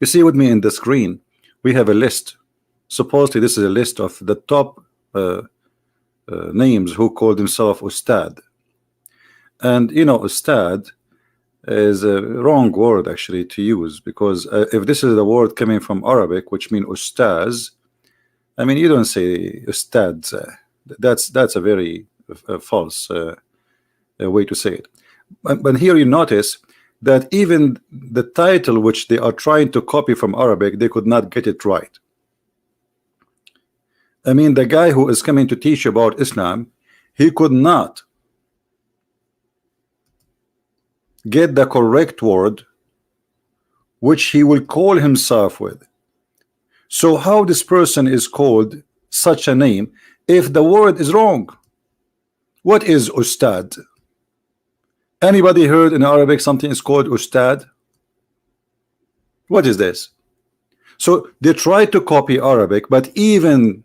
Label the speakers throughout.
Speaker 1: You see with me in the screen, we have a list. Supposedly, this is a list of the top names who call themselves Ustad. And you know, Ustad is a wrong word actually to use, because if this is the word coming from Arabic, which means Ustaz, I mean, you don't say Ustads. That's a very false way to say it. But here you notice that even the title which they are trying to copy from Arabic, they could not get it right. I mean, the guy who is coming to teach about Islam, he could not get the correct word which he will call himself with. So how this person is called such a name if the word is wrong? What is Ustad? Anybody heard in Arabic something is called Ustad? What is this? So they try to copy Arabic, but even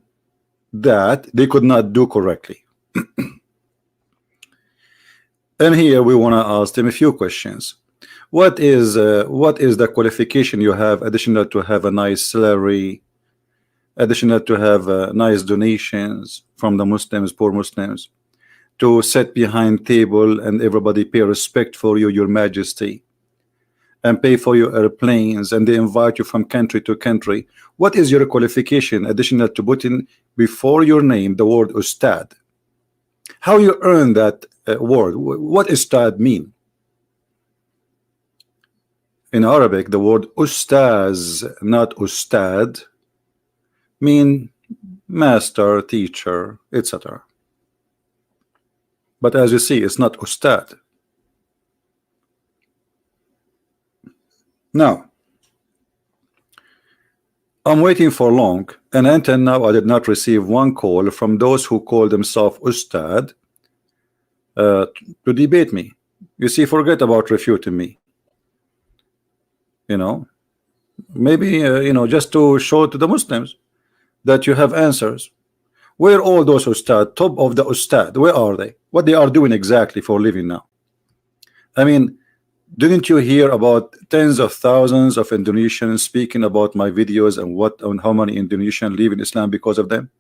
Speaker 1: that they could not do correctly. And here we want to ask them a few questions. What is the qualification you have additional to have a nice salary, additional to have nice donations from the Muslims, poor Muslims, to sit behind table and everybody pay respect for you, your majesty, and pay for your airplanes, and they invite you from country to country? What is your qualification additional to put in before your name the word Ustad? How you earn that word? What Ustad mean? In Arabic, the word Ustaz, not Ustad, mean master, teacher, etc. But as you see, it's not Ustad. Now, I'm waiting for long, and until now I did not receive one call from those who call themselves Ustad to debate me. You see, forget about refuting me. You know, maybe you know, just to show to the Muslims that you have answers. Where all those Ustad, top of the Ustad, where are they? What they are doing exactly for living now? I mean, didn't you hear about tens of thousands of Indonesians speaking about my videos and how many Indonesians leave in Islam because of them?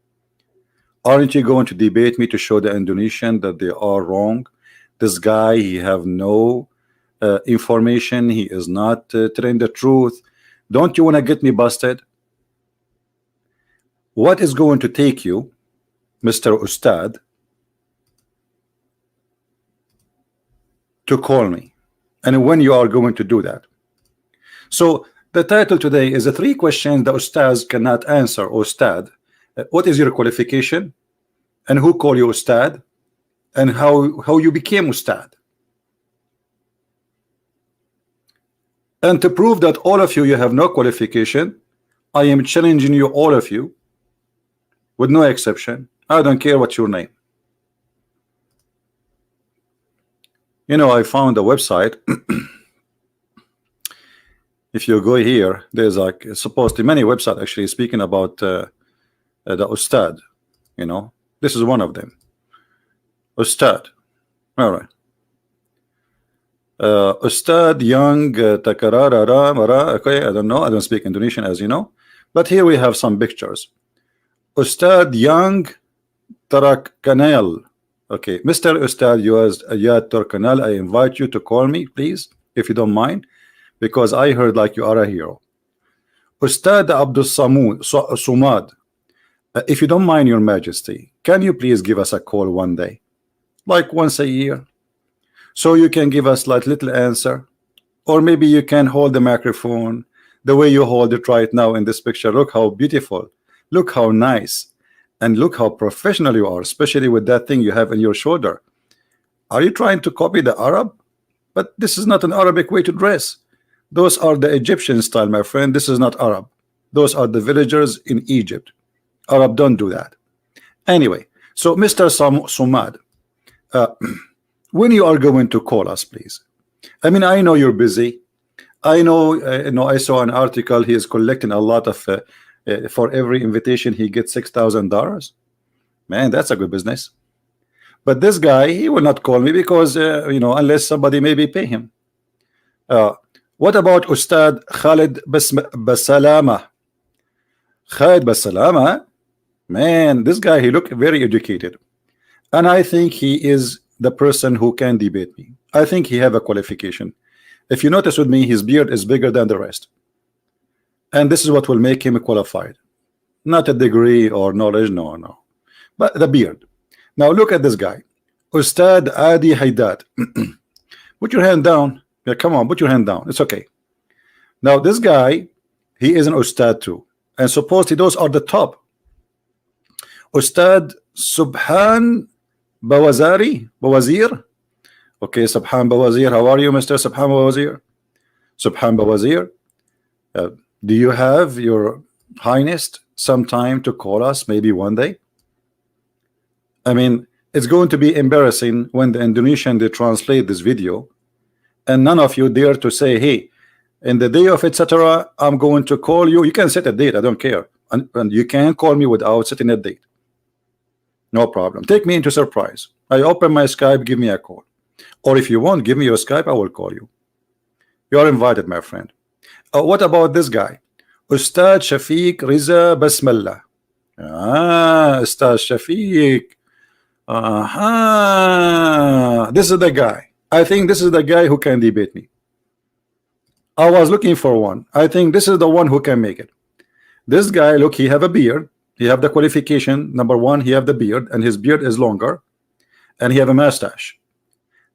Speaker 1: Aren't you going to debate me to show the Indonesian that they are wrong? This guy, he have no information. He is not telling the truth. Don't you want to get me busted? What is going to take you, Mr. Ustad, to call me, and when you are going to do that? So the title today is the 3 questions the Ustads cannot answer. Ustad, what is your qualification, and who call you Ustad, and how you became Ustad? And to prove that all of you have no qualification, I am challenging you, all of you, with no exception. I don't care what's your name. You know, I found a website. If you go here, there's like supposedly many websites actually speaking about the Ustad. You know, this is one of them. Ustad. All right. Ustad Young Takarara. Okay, I don't know. I don't speak Indonesian, as you know. But here we have some pictures. Ustad Young Tarak Kanal. Okay, Mr. Ustad Ayat Turkanal, I invite you to call me, please, if you don't mind, because I heard like you are a hero. Ustad Abdul Sumad, if you don't mind, your majesty, can you please give us a call one day, like once a year, so you can give us like little answer, or maybe you can hold the microphone the way you hold it right now in this picture. Look how beautiful, look how nice, and look how professional you are, especially with that thing you have in your shoulder. Are you trying to copy the Arab? But this is not an Arabic way to dress. Those are the Egyptian style, my friend. This is not Arab. Those are the villagers in Egypt. Arab don't do that. Anyway, so Mr. Sumad, when you are going to call us, please? I mean, I know you're busy. I know, I saw an article. He is collecting a lot of for every invitation he gets $6,000. Man, that's a good business. But this guy, he will not call me because unless somebody maybe pay him. What about Ustad Khalid Basalama? Khalid Basalama, man, this guy, he look very educated, and I think he is the person who can debate me. I think he have a qualification. If you notice with me, his beard is bigger than the rest, and this is what will make him qualified. Not a degree or knowledge, no, but the beard. Now look at this guy, Ustad Adi Haidad. Put your hand down. Yeah, come on, put your hand down. It's okay. Now this guy, he is an Ustad too, and supposedly those are the top. Ustad Subhan Bawazir. Okay, Subhan Bawazir, how are you, Mr. Subhan Bawazir? Subhan Bawazir, do you have, your highness, some time to call us maybe one day? I mean, it's going to be embarrassing when the Indonesian, they translate this video and none of you dare to say, hey, in the day of etc., I'm going to call you. You can set a date, I don't care, and you can call me without setting a date. No problem. Take me into surprise. I open my Skype, give me a call. Or if you want, give me your Skype, I will call you. You are invited, my friend. What about this guy? Ustad Shafiq Riza Basmallah. Ustad Shafiq. This is the guy. I think this is the guy who can debate me. I was looking for one. I think this is the one who can make it. This guy, look, he have a beard. He have the qualification. Number one, he have the beard, and his beard is longer, and he have a mustache,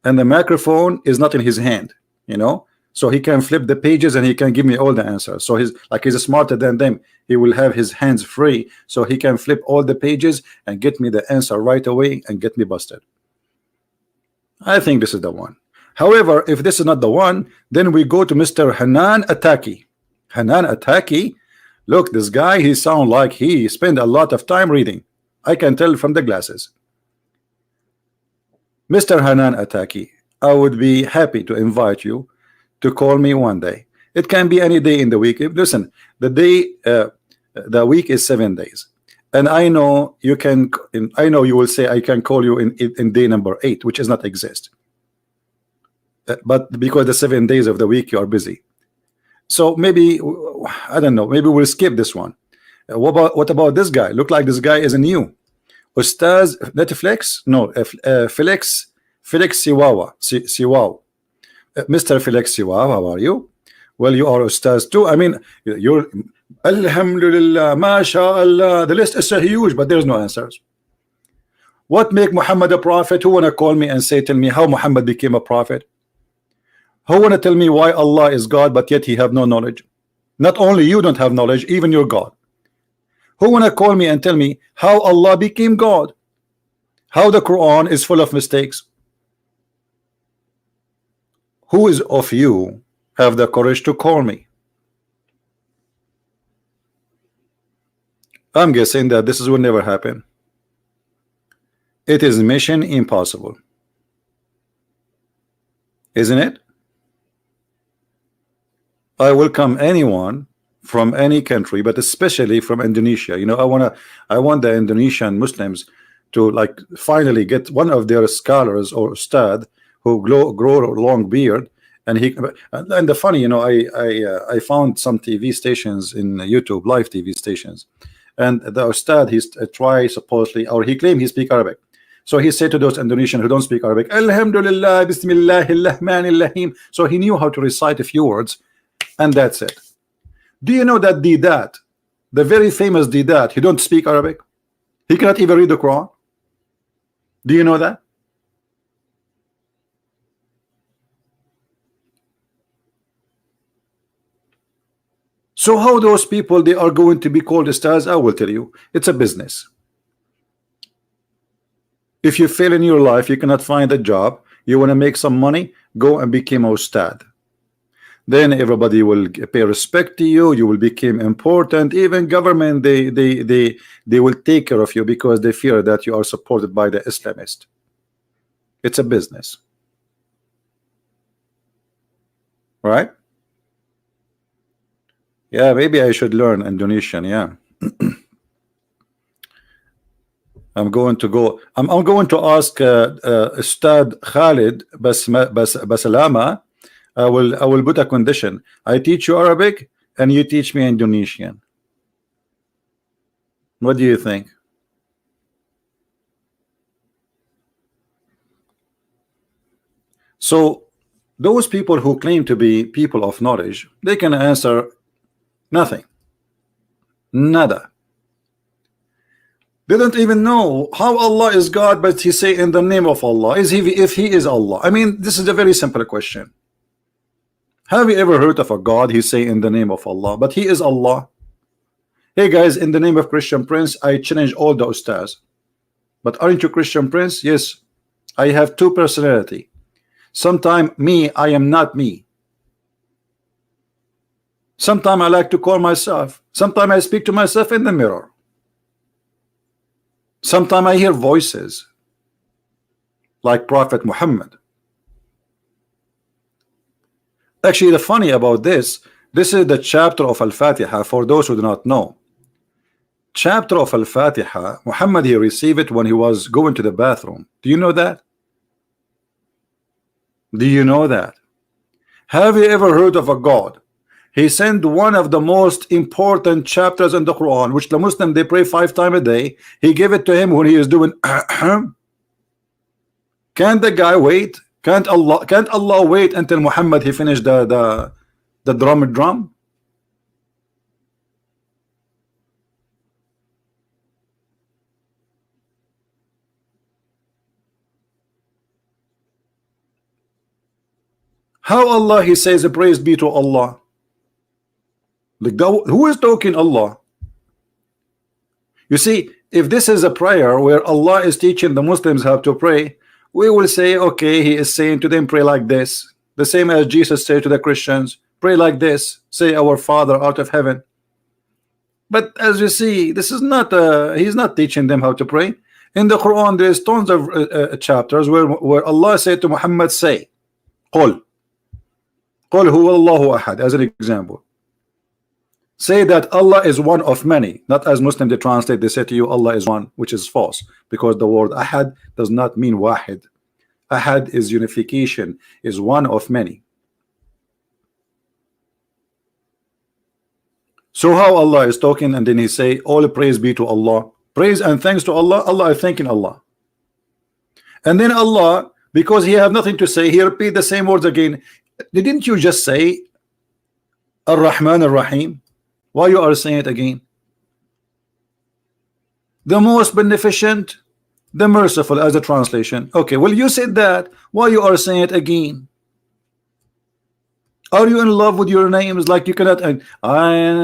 Speaker 1: and the microphone is not in his hand, you know, so he can flip the pages and he can give me all the answers. So he's smarter than them. He will have his hands free, so he can flip all the pages and get me the answer right away and get me busted. I think this is the one. However, if this is not the one, then we go to Mr. Hanan Attaki. Hanan Attaki, look, this guy, he sound like he spent a lot of time reading. I can tell from the glasses. Mr. Hanan Attaki, I would be happy to invite you to call me one day. It can be any day in the week. Listen, the week is 7 days, and I know you can. I know you will say I can call you in day number 8, which does not exist. But because the 7 days of the week you are busy, so maybe I don't know. Maybe we'll skip this one. What about this guy? Look like this guy is a new Ustaz Netflix. No, Felix Siwawa. Mr. Felix Siwawa, how are you? Well, you are Ustaz too. I mean, you're Alhamdulillah, MashaAllah. The list is so huge, but there's no answers. What make Muhammad a prophet? Who wanna call me and tell me how Muhammad became a prophet? Who wanna tell me why Allah is God, but yet he have no knowledge? Not only you don't have knowledge, even your God. Who wanna call me and tell me how Allah became God? How the Quran is full of mistakes? Who is of you have the courage to call me? I'm guessing that this will never happen. It is mission impossible, isn't it? I welcome anyone from any country, but especially from Indonesia. You know, I want the Indonesian Muslims to finally get one of their scholars or ustad who grow a long beard, and the funny, you know, I found some TV stations in YouTube, live TV stations, and the ustad, he's try supposedly, or he claimed he speak Arabic. So he said to those Indonesians who don't speak Arabic, Alhamdulillah, Bismillahir Rahmanir Rahim. So he knew how to recite a few words, and that's it. Do you know that Didat, the very famous Didat, he don't speak Arabic? He cannot even read the Quran. Do you know that? So how those people, they are going to be called ustads? I will tell you, it's a business. If you fail in your life, you cannot find a job, you want to make some money, go and become a ustad. Then everybody will pay respect to you, you will become important. Even government, they will take care of you because they fear that you are supported by the Islamist. It's a business, right? Yeah, maybe I should learn Indonesian. Yeah. I'm going to ask Ustad Khalid Basalama I will put a condition. I teach you Arabic and you teach me Indonesian. What do you think? So those people who claim to be people of knowledge, they can answer nothing. Nada. They don't even know how Allah is God, but he say in the name of Allah. Is he, if he is Allah? I mean, this is a very simple question. Have you ever heard of a God he say in the name of Allah, but he is Allah? Hey guys, in the name of Christian Prince, I challenge all the Ustadz. But aren't you Christian Prince? Yes. I have two personality. Sometime me, I am not me. Sometime I like to call myself. Sometime I speak to myself in the mirror. Sometime I hear voices like Prophet Muhammad. Actually, the funny about this is the chapter of Al-Fatiha. For those who do not know, chapter of Al-Fatiha, Muhammad, he received it when he was going to the bathroom. Do you know that? Do you know that? Have you ever heard of a God? He sent one of the most important chapters in the Quran, which the Muslim they pray 5 times a day. He gave it to him when he is doing Can't the guy wait? Can't Allah wait until Muhammad he finished the drum? How Allah he says praise be to Allah? Like, who is talking Allah? You see, if this is a prayer where Allah is teaching the Muslims how to pray, we will say, okay, he is saying to them, pray like this. The same as Jesus said to the Christians, pray like this, say our Father out of heaven. But as you see, this is not he's not teaching them how to pray. In the Quran there's tons of chapters where Allah said to Muhammad, say Qul huwa Allahu ahad, as an example. Say that Allah is one of many, not as Muslims they translate, they say to you Allah is one, which is false, because the word ahad does not mean wahid. Ahad is unification, is one of many. So how Allah is talking and then he say all praise be to Allah, praise and thanks to Allah, Allah is thanking Allah. And then Allah, because he have nothing to say, he repeat the same words again. Didn't you just say Ar-Rahman Ar-Rahim? Why you are saying it again? The most beneficent, the merciful, as a translation. Okay, well you said that. Why you are saying it again? Are you in love with your names? Like you cannot. I am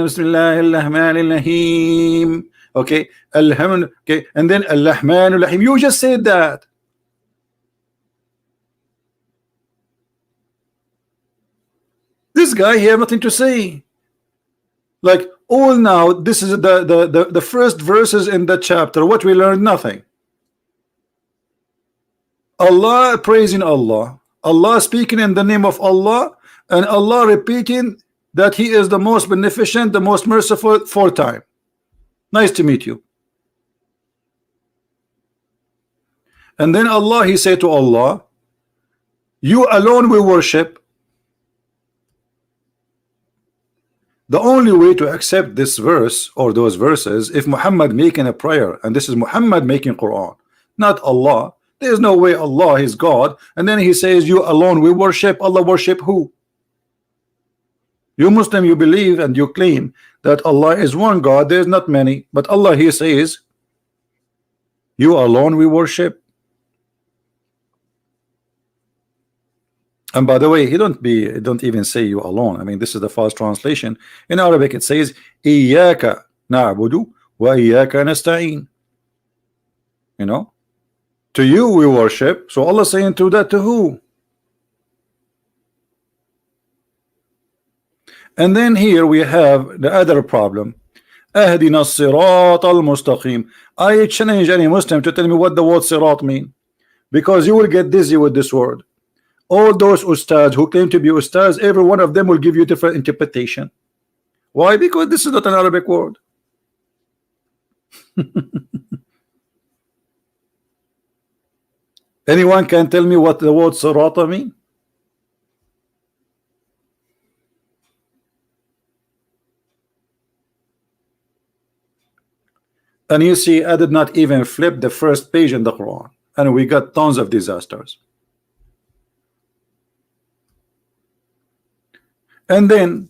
Speaker 1: Bismillahirrahmanirrahim. Okay, Alhamd. Okay, and then Al-Rahmanir-Rahim. You just said that. This guy here nothing to say. Like all now, this is the first verses in the chapter. What we learned, nothing. Allah praising Allah, Allah speaking in the name of Allah, and Allah repeating that He is the most beneficent, the most merciful 4 times. Nice to meet you. And then Allah, He said to Allah, you alone we worship. The only way to accept this verse or those verses, if Muhammad making a prayer, and this is Muhammad making Quran, not Allah. There is no way Allah is God, and then he says you alone we worship. Allah worship who? You Muslim, you believe and you claim that Allah is one God, there is not many, but Allah he says you alone we worship. And by the way, he don't even say you alone. I mean, this is the false translation. In Arabic it says Iyyaka na'budu wa iyyaka nasta'in. You know, to you we worship. So Allah saying to that to who? And then here we have the other problem. Ahdina as-sirat al-mustaqim. I challenge any Muslim to tell me what the word sirat mean, because you will get dizzy with this word. All those ustads who claim to be ustads, every one of them will give you different interpretation. Why? Because this is not an Arabic word. Anyone can tell me what the word sirata mean? And you see, I did not even flip the first page in the Quran, and we got tons of disasters. And then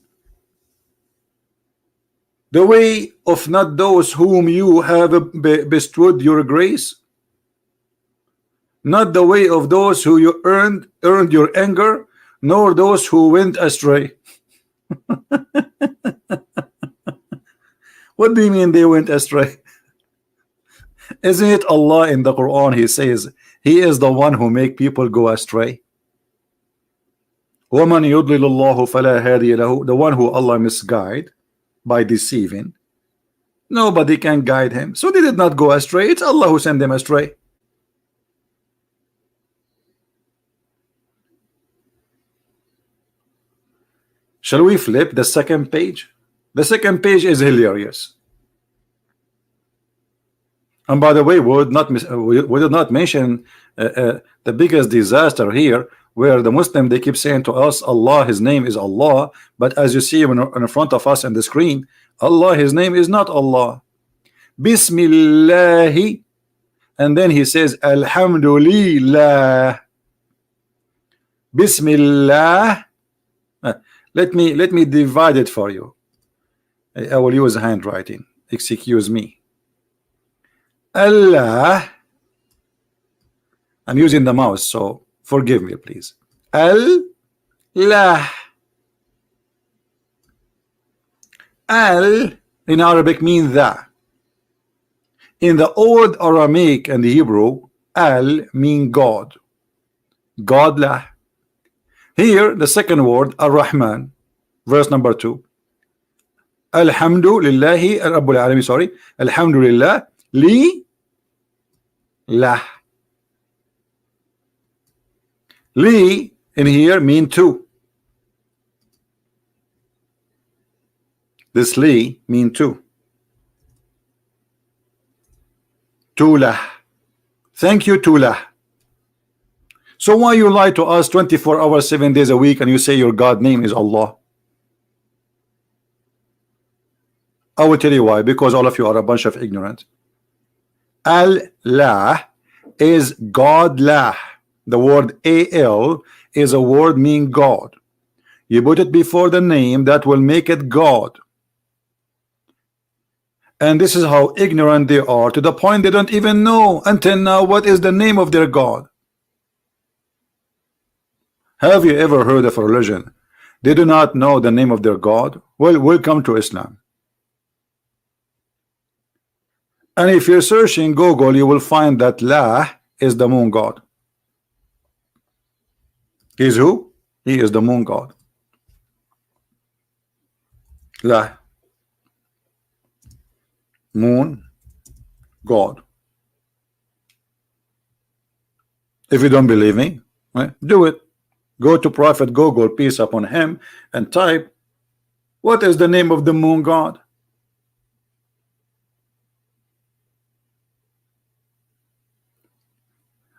Speaker 1: the way of not those whom you have bestowed your grace, not the way of those who you earned your anger, nor those who went astray. What do you mean they went astray? Isn't it Allah in the Quran? He says He is the one who make people go astray. وَمَنْ يُضْلِلُ اللَّهُ فَلَا هَادِيَ لَهُ. The one who Allah misguide by deceiving, nobody can guide him. So they did not go astray. It's Allah who sent them astray. Shall we flip the second page? The second page is hilarious. And by the way, we did not mention the biggest disaster here, where the Muslim, they keep saying to us, Allah, His name is Allah, but as you see in front of us on the screen, Allah, His name is not Allah. Bismillahi, and then He says Alhamdulillah. Bismillah. Let me divide it for you. I will use handwriting. Excuse me. Allah. I'm using the mouse, so forgive me, please. Allah. Al in Arabic means the. In the old Aramaic and the Hebrew, Al mean God. Godlah. Here, the second word, Ar-Rahman, verse number 2. Alhamdulillahi Rabbil Alamin, sorry. Alhamdulillah li lah. Li in here mean two. This li mean two. Tulah. Thank you, Tulah. So why you lie to us 24 hours, 7 days a week, and you say your God name is Allah? I will tell you why. Because all of you are a bunch of ignorant. Allah is Godlah. The word Al is a word meaning God. You put it before the name, that will make it God. And this is how ignorant they are, to the point they don't even know until now what is the name of their God. Have you ever heard of a religion they do not know the name of their God? Well, welcome to Islam. And if you're searching Google, you will find that La is the moon god. He is who? He is the moon god. La, moon god. If you don't believe me, right, do it. Go to Prophet Google, peace upon him, and type, what is the name of the moon god?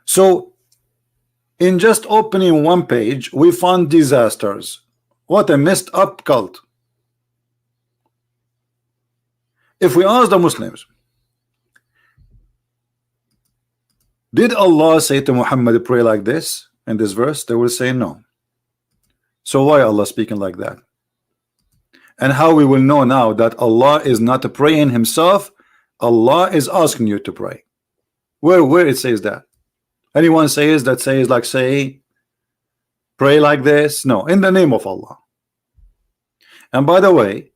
Speaker 1: So in just opening one page, we found disasters. What a messed up cult. If we ask the Muslims, did Allah say to Muhammad, pray like this in this verse? They will say no. So why Allah speaking like that? And how we will know now that Allah is not praying himself? Allah is asking you to pray. Where it says that? Anyone says that, says like, say, pray like this? No, in the name of Allah. And by the way,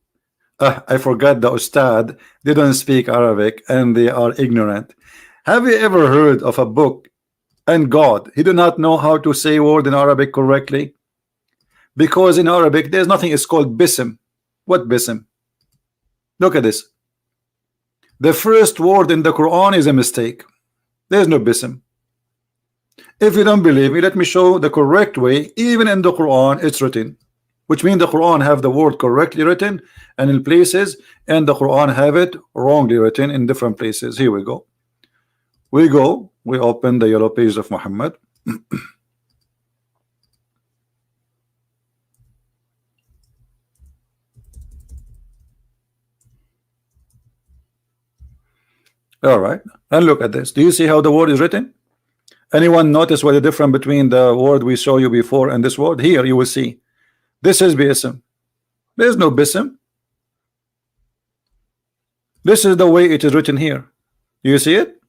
Speaker 1: I forgot the Ustadz, they don't speak Arabic and they are ignorant. Have you ever heard of a book and God, he do not know how to say word in Arabic correctly? Because in Arabic there's nothing, it's called bism. What bism? Look at this. The first word in the Quran is a mistake. There's no bism. If you don't believe me, let me show the correct way. Even in the Quran it's written, which means the Quran have the word correctly written and in places, and the Quran have it wrongly written in different places. Here we go. We open the yellow page of Muhammad. All right, and look at this. Do you see how the word is written? Anyone notice what the difference between the word we saw you before and this word? Here you will see this is bism. There's no bism. This is the way it is written here. You see it?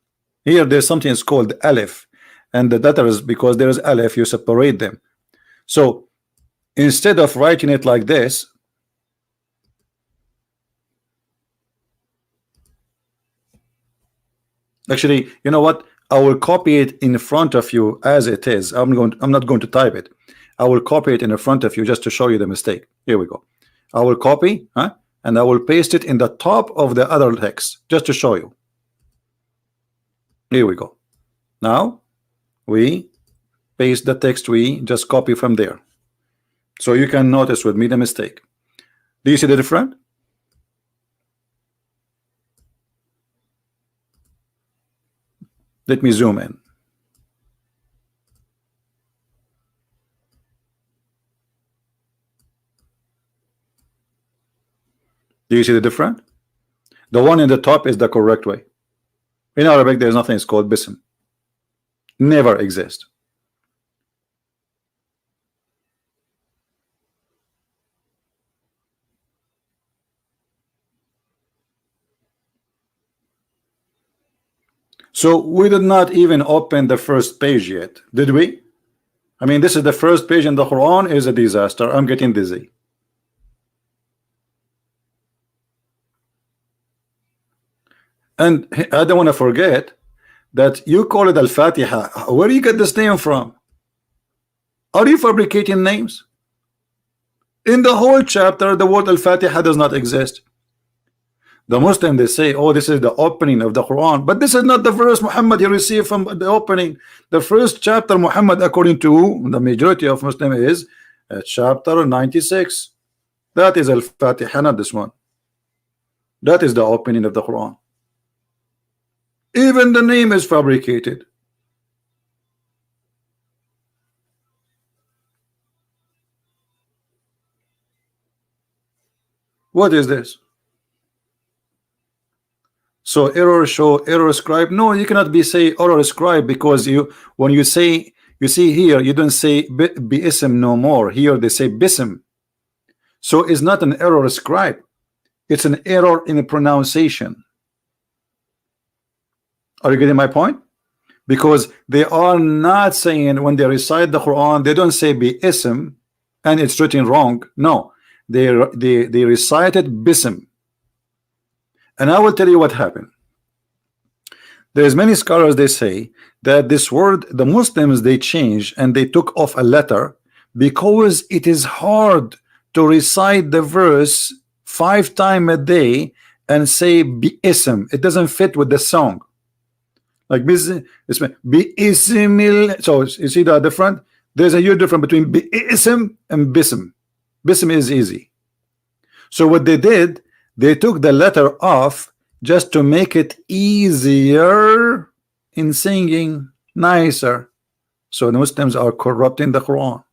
Speaker 1: Here there's something is called aleph, and the letters, because there is aleph, you separate them. So instead of writing it like this, actually, you know what? I will copy it in front of you as it is. I'm not going to type it. I will copy it in front of you just to show you the mistake. Here we go. I will copy, and I will paste it in the top of the other text just to show you. Here we go. Now we paste the text we just copy from there, so you can notice with me the mistake. Do you see the difference? Let me zoom in. Do you see the difference? The one in the top is the correct way. In Arabic, there's nothing is called bism. Never exist. So we did not even open the first page yet, did we? I mean, this is the first page in the Quran. Is a disaster. I'm getting dizzy. And I don't want to forget that you call it Al-Fatiha. Where do you get this name from? Are you fabricating names? In the whole chapter, the word Al-Fatiha does not exist. The Muslim, they say, oh, this is the opening of the Quran, but this is not the verse Muhammad he received from the opening. The first chapter Muhammad, according to the majority of Muslim, is chapter 96. That is Al-Fatiha, not this one. That is the opening of the Quran. Even the name is fabricated. What is this? So error show, error scribe. No, you cannot be say error scribe, because when you say, you see here, you don't say bism no more. Here they say bism. So it's not an error scribe. It's an error in the pronunciation. Are you getting my point? Because they are not saying, when they recite the Quran, they don't say bism and it's written wrong. No, they recited bism. And I will tell you what happened. There's many scholars, they say that this word, the Muslims, they changed and they took off a letter because it is hard to recite the verse 5 times a day and say bism. It doesn't fit with the song. Like bism, so you see the difference? There's a huge difference between bism and bism. Bism is easy. So what they did, they took the letter off just to make it easier in singing, nicer. So the Muslims are corrupting the Quran.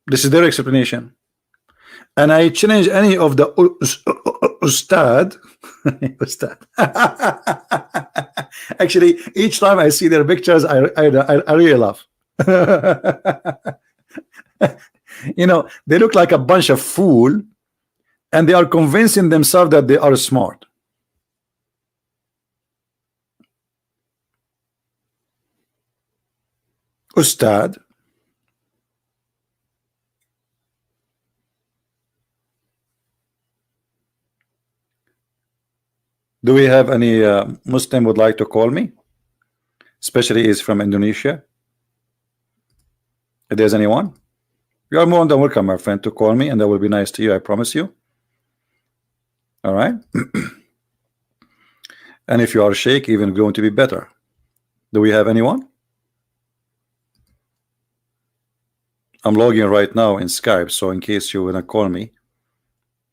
Speaker 1: This is their explanation. And I challenge any of the Ustadz. Ustadz. Actually, each time I see their pictures, I really laugh. You know, they look like a bunch of fool, and they are convincing themselves that they are smart. Ustad, do we have any Muslim would like to call me? Especially is from Indonesia. If there's anyone, you are more than welcome, my friend, to call me, and that will be nice to you, I promise you. All right. And if you are Sheikh, even going to be better. Do we have anyone? I'm logging right now in Skype, so in case you wanna call me,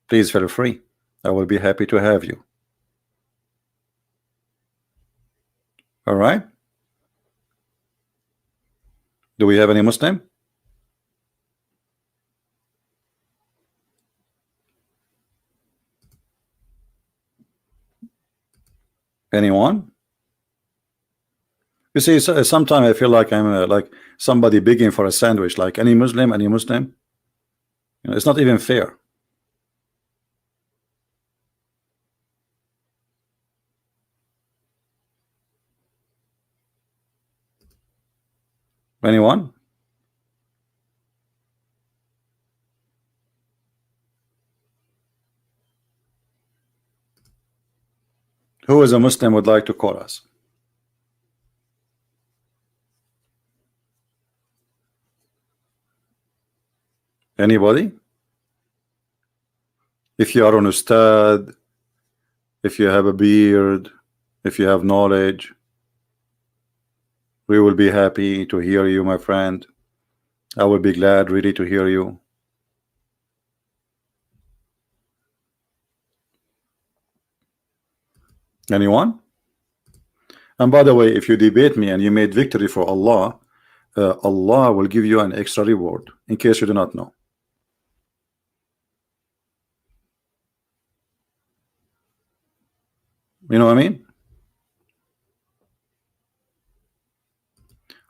Speaker 1: please feel free. I will be happy to have you. All right. Do we have any Muslim? Anyone? You see, sometimes I feel like I'm like somebody begging for a sandwich, like any Muslim, any Muslim. You know, it's not even fair. Anyone? Who is a Muslim would like to call us? Anybody? If you are an Ustad, if you have a beard, if you have knowledge, we will be happy to hear you, my friend. I will be glad really to hear you. Anyone? And by the way, if you debate me and you made victory for Allah, Allah will give you an extra reward, in case you do not know. You know what I mean?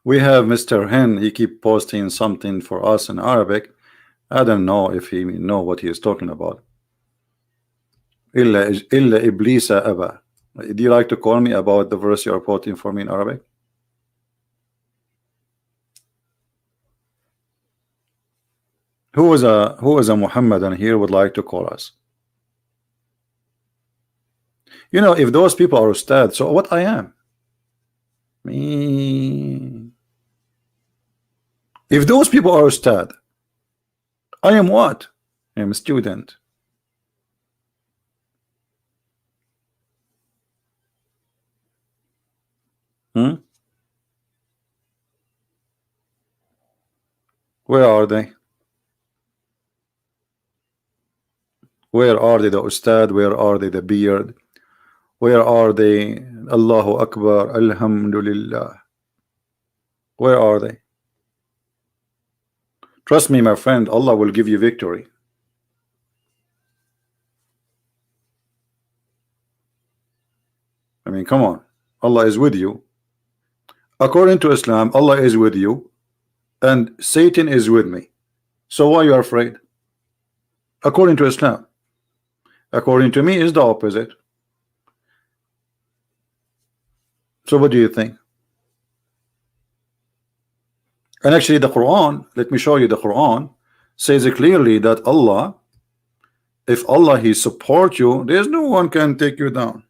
Speaker 1: We have Mr. Hen, he keep posting something for us in Arabic. I don't know if he know what he is talking about. Illa iblisa aba. Do you like to call me about the verse you are quoting for me in Arabic? Who is a Muhammadan here would like to call us? You know, if those people are Ustad, so what I am? Me. If those people are Ustad, I am what? I am a student. Where are they? Where are they, the Ustad? Where are they, the beard? Where are they? Allahu Akbar, Alhamdulillah. Where are they? Trust me, my friend, Allah will give you victory. I mean, come on. Allah is with you. According to Islam, Allah is with you and Satan is with me. So why are you afraid? According to Islam. According to me, is the opposite. So what do you think? And actually the Quran, let me show you, the Quran says clearly that Allah, if Allah he support you, there's no one can take you down.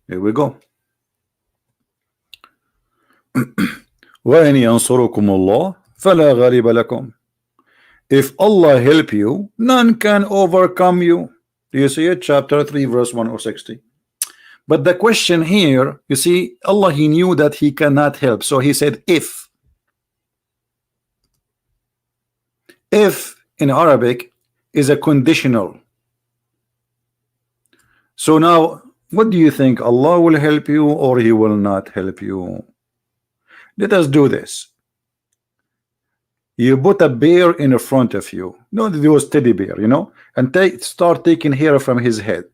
Speaker 1: Here we go. وَإِنْ يَنْصُرُكُمُ اللَّهُ فَلَا غَالِبَ لَكُمْ. If Allah help you, none can overcome you. Do you see it? Chapter 3 verse 160. But the question here, you see, Allah he knew that he cannot help, so he said if in Arabic is a conditional. So now what do you think? Allah will help you or he will not help you? Let us do this. You put a bear in front of you, no, there was teddy bear, you know, and start taking hair from his head.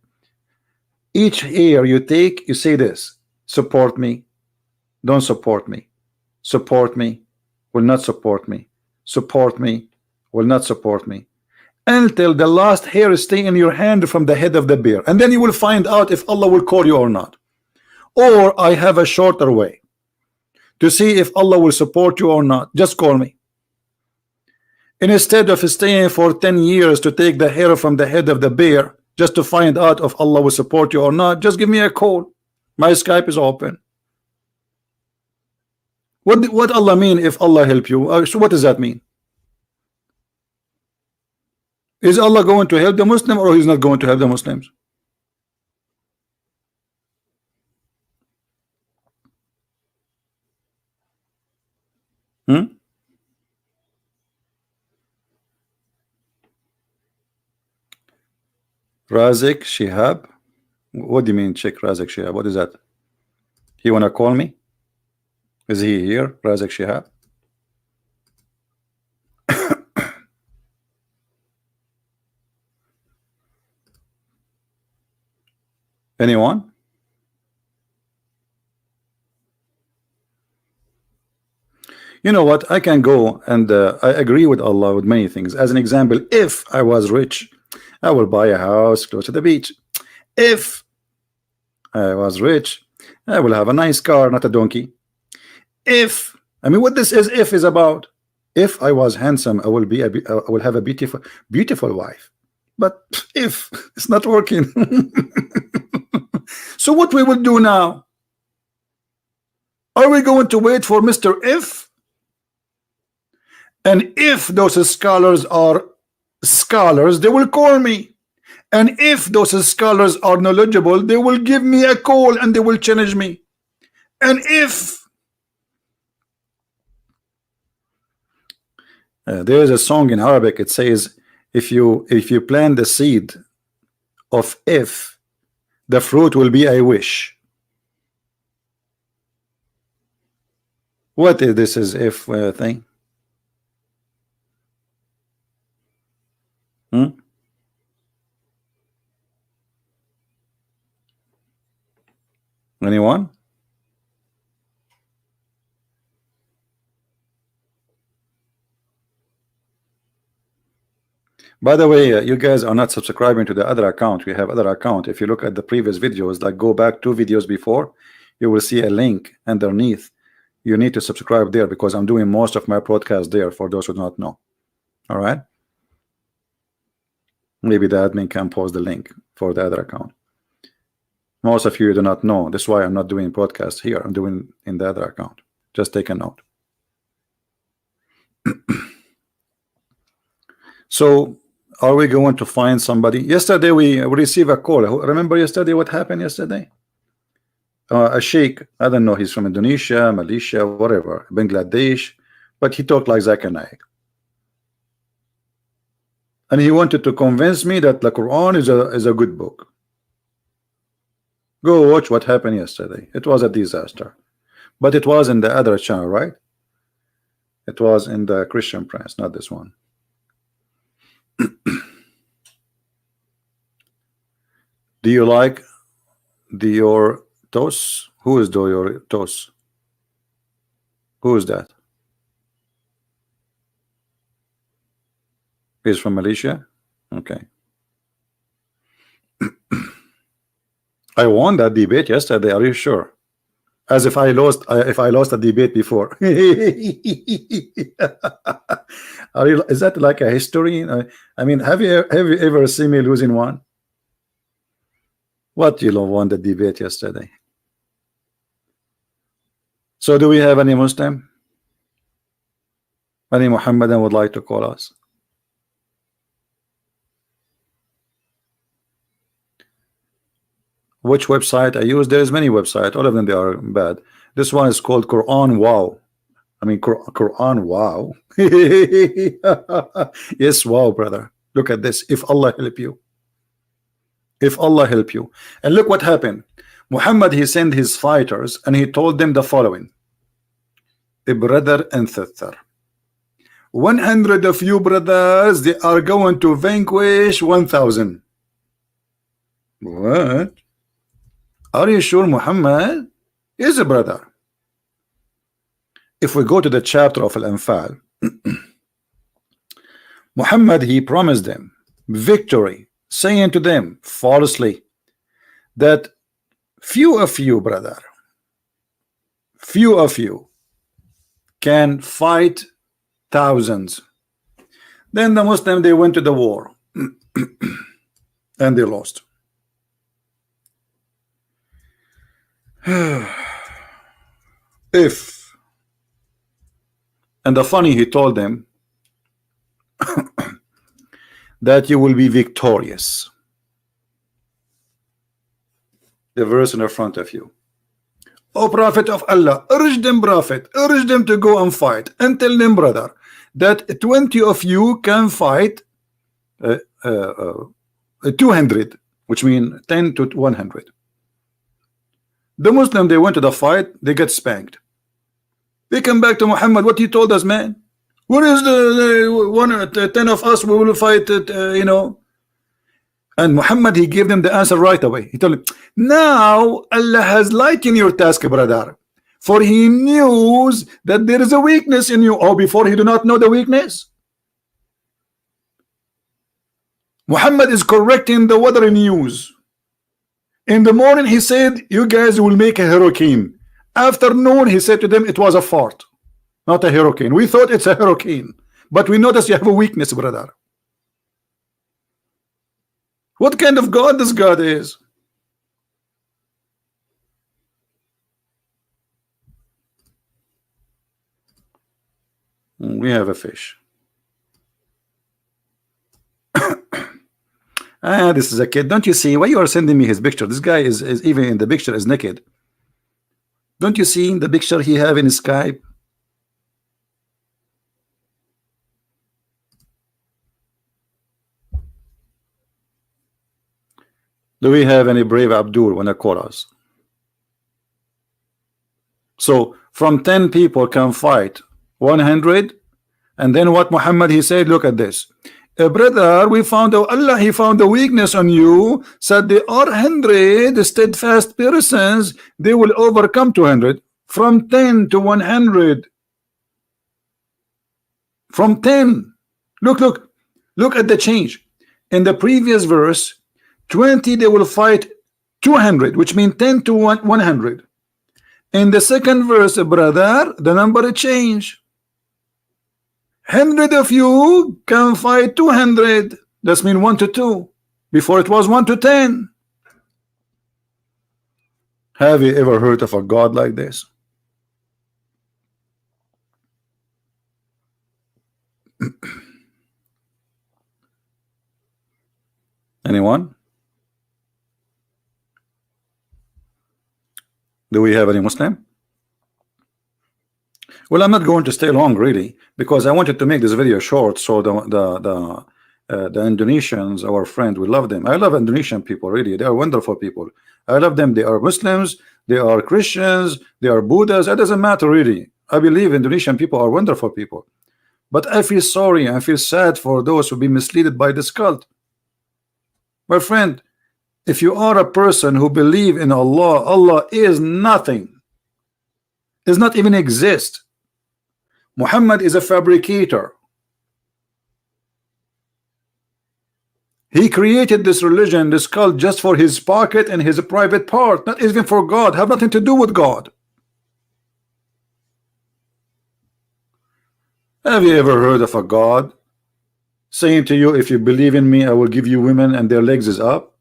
Speaker 1: Each hair you take, you say this: support me, don't support me, support me, will not support me, support me, will not support me, until the last hair stay in your hand from the head of the bear, and then you will find out if Allah will call you or not. Or I have a shorter way to see if Allah will support you or not. Just call me. And instead of staying for 10 years to take the hair from the head of the bear just to find out if Allah will support you or not, just give me a call. My Skype is open. What Allah mean if Allah help you? So what does that mean? Is Allah going to help the Muslim or he's not going to help the Muslims? Razik Shihab. What do you mean check Razik Shihab? What is that? He wanna call me? Is he here? Razik Shihab? Anyone? You know what? I can go and I agree with Allah with many things. As an example, if I was rich, I will buy a house close to the beach. If I was rich, I will have a nice car, not a donkey. If, I mean, what this if is about. If I was handsome, I will have a beautiful wife. But if it's not working, so what we will do now? Are we going to wait for Mr. If? And if those scholars are scholars, they will call me. And if those scholars are knowledgeable, they will give me a call and they will challenge me. And if there is a song in Arabic, it says, if you plant the seed of if, the fruit will be I wish. What is this is if thing? Anyone? By the way, you guys are not subscribing to the other account. We have other account. If you look at the previous videos, like go back 2 videos before, you will see a link underneath. You need to subscribe there because I'm doing most of my broadcast there for those who do not know. All right. Maybe the admin can post the link for the other account. Most of you do not know. That's why I'm not doing broadcast here. I'm doing in the other account. Just take a note. So are we going to find somebody? Yesterday we received a call. Remember yesterday what happened yesterday? A sheikh, I don't know, he's from Indonesia, Malaysia, whatever, Bangladesh, but he talked like Zakir Naik. And he wanted to convince me that the Quran is a good book. Go watch what happened yesterday. It was a disaster. But it was in the other channel, right? It was in the Christian Prince, not this one. Do you like your toast? Who is your toast? Who is that? He's from Malaysia. Okay. I won that debate yesterday. Are you sure? As if I lost. If I lost a debate before. Is that like a history? I mean, have you ever seen me losing one? What, you won the debate yesterday? So do we have any Muslim? Any Muhammadan would like to call us? Which website I use? There's many websites. All of them, they are bad. This one is called Qur'an Wow. I mean Qur'an Wow. Yes, wow, brother. Look at this. If Allah help you. If Allah help you. And look what happened. Muhammad, he sent his fighters and he told them the following. A brother and sister. 100 of you brothers, they are going to vanquish 1,000. What? Are you sure Muhammad is a brother? If we go to the chapter of Al-Anfal, Muhammad, he promised them victory, saying to them falsely that few of you, brother, few of you can fight thousands. Then the Muslim, they went to the war and they lost. If, and the funny, he told them that you will be victorious. The verse in the front of you. O Prophet of Allah, urge them, Prophet, urge them to go and fight, and tell them, brother, that 20 of you can fight 200, which means 10 to 100. The Muslim, they went to the fight, they get spanked. They come back to Muhammad. What he told us, man? What is the 10 of us? We will fight it, you know. And Muhammad, he gave them the answer right away. He told him, now Allah has lightened your task, brother, for he knows that there is a weakness in you. Or before he do not know the weakness. Muhammad is correcting the weather news. In the morning he said, you guys will make a hurricane. Afternoon he said to them, it was a fart, not a hurricane. We thought it's a hurricane, but we noticed you have a weakness, brother. What kind of God this God is? We have a fish. This is a kid. Don't you see why you are sending me his picture? This guy is even in the picture is naked. Don't you see in the picture he have in Skype? Do we have any brave Abdul when I call us? So from 10 people can fight 100, and then what Muhammad he said, look at this. Brother, we found out Allah, he found a weakness on you, said there are 100 steadfast persons, they will overcome 200. From 10 to 100. From 10. Look at the change. In the previous verse, 20 they will fight 200, which means 10 to 100. In the second verse, brother, the number change. 100 of you can fight 200. That's mean 1 to 2. Before it was 1 to 10. Have you ever heard of a God like this? Anyone? Do we have any Muslim? Well, I'm not going to stay long really, because I wanted to make this video short so the Indonesians, our friend, we love them. I love Indonesian people, really. They are wonderful people. I love them. They are Muslims, they are Christians, they are Buddhas. It doesn't matter really. I believe Indonesian people are wonderful people. But I feel sorry, I feel sad for those who be misled by this cult. My friend, if you are a person who believe in Allah, Allah is nothing, does not even exist. Muhammad is a fabricator. He created this religion, this cult, just for his pocket and his private part, not even for God, have nothing to do with God. Have you ever heard of a God saying to you, if you believe in me, I will give you women and their legs is up?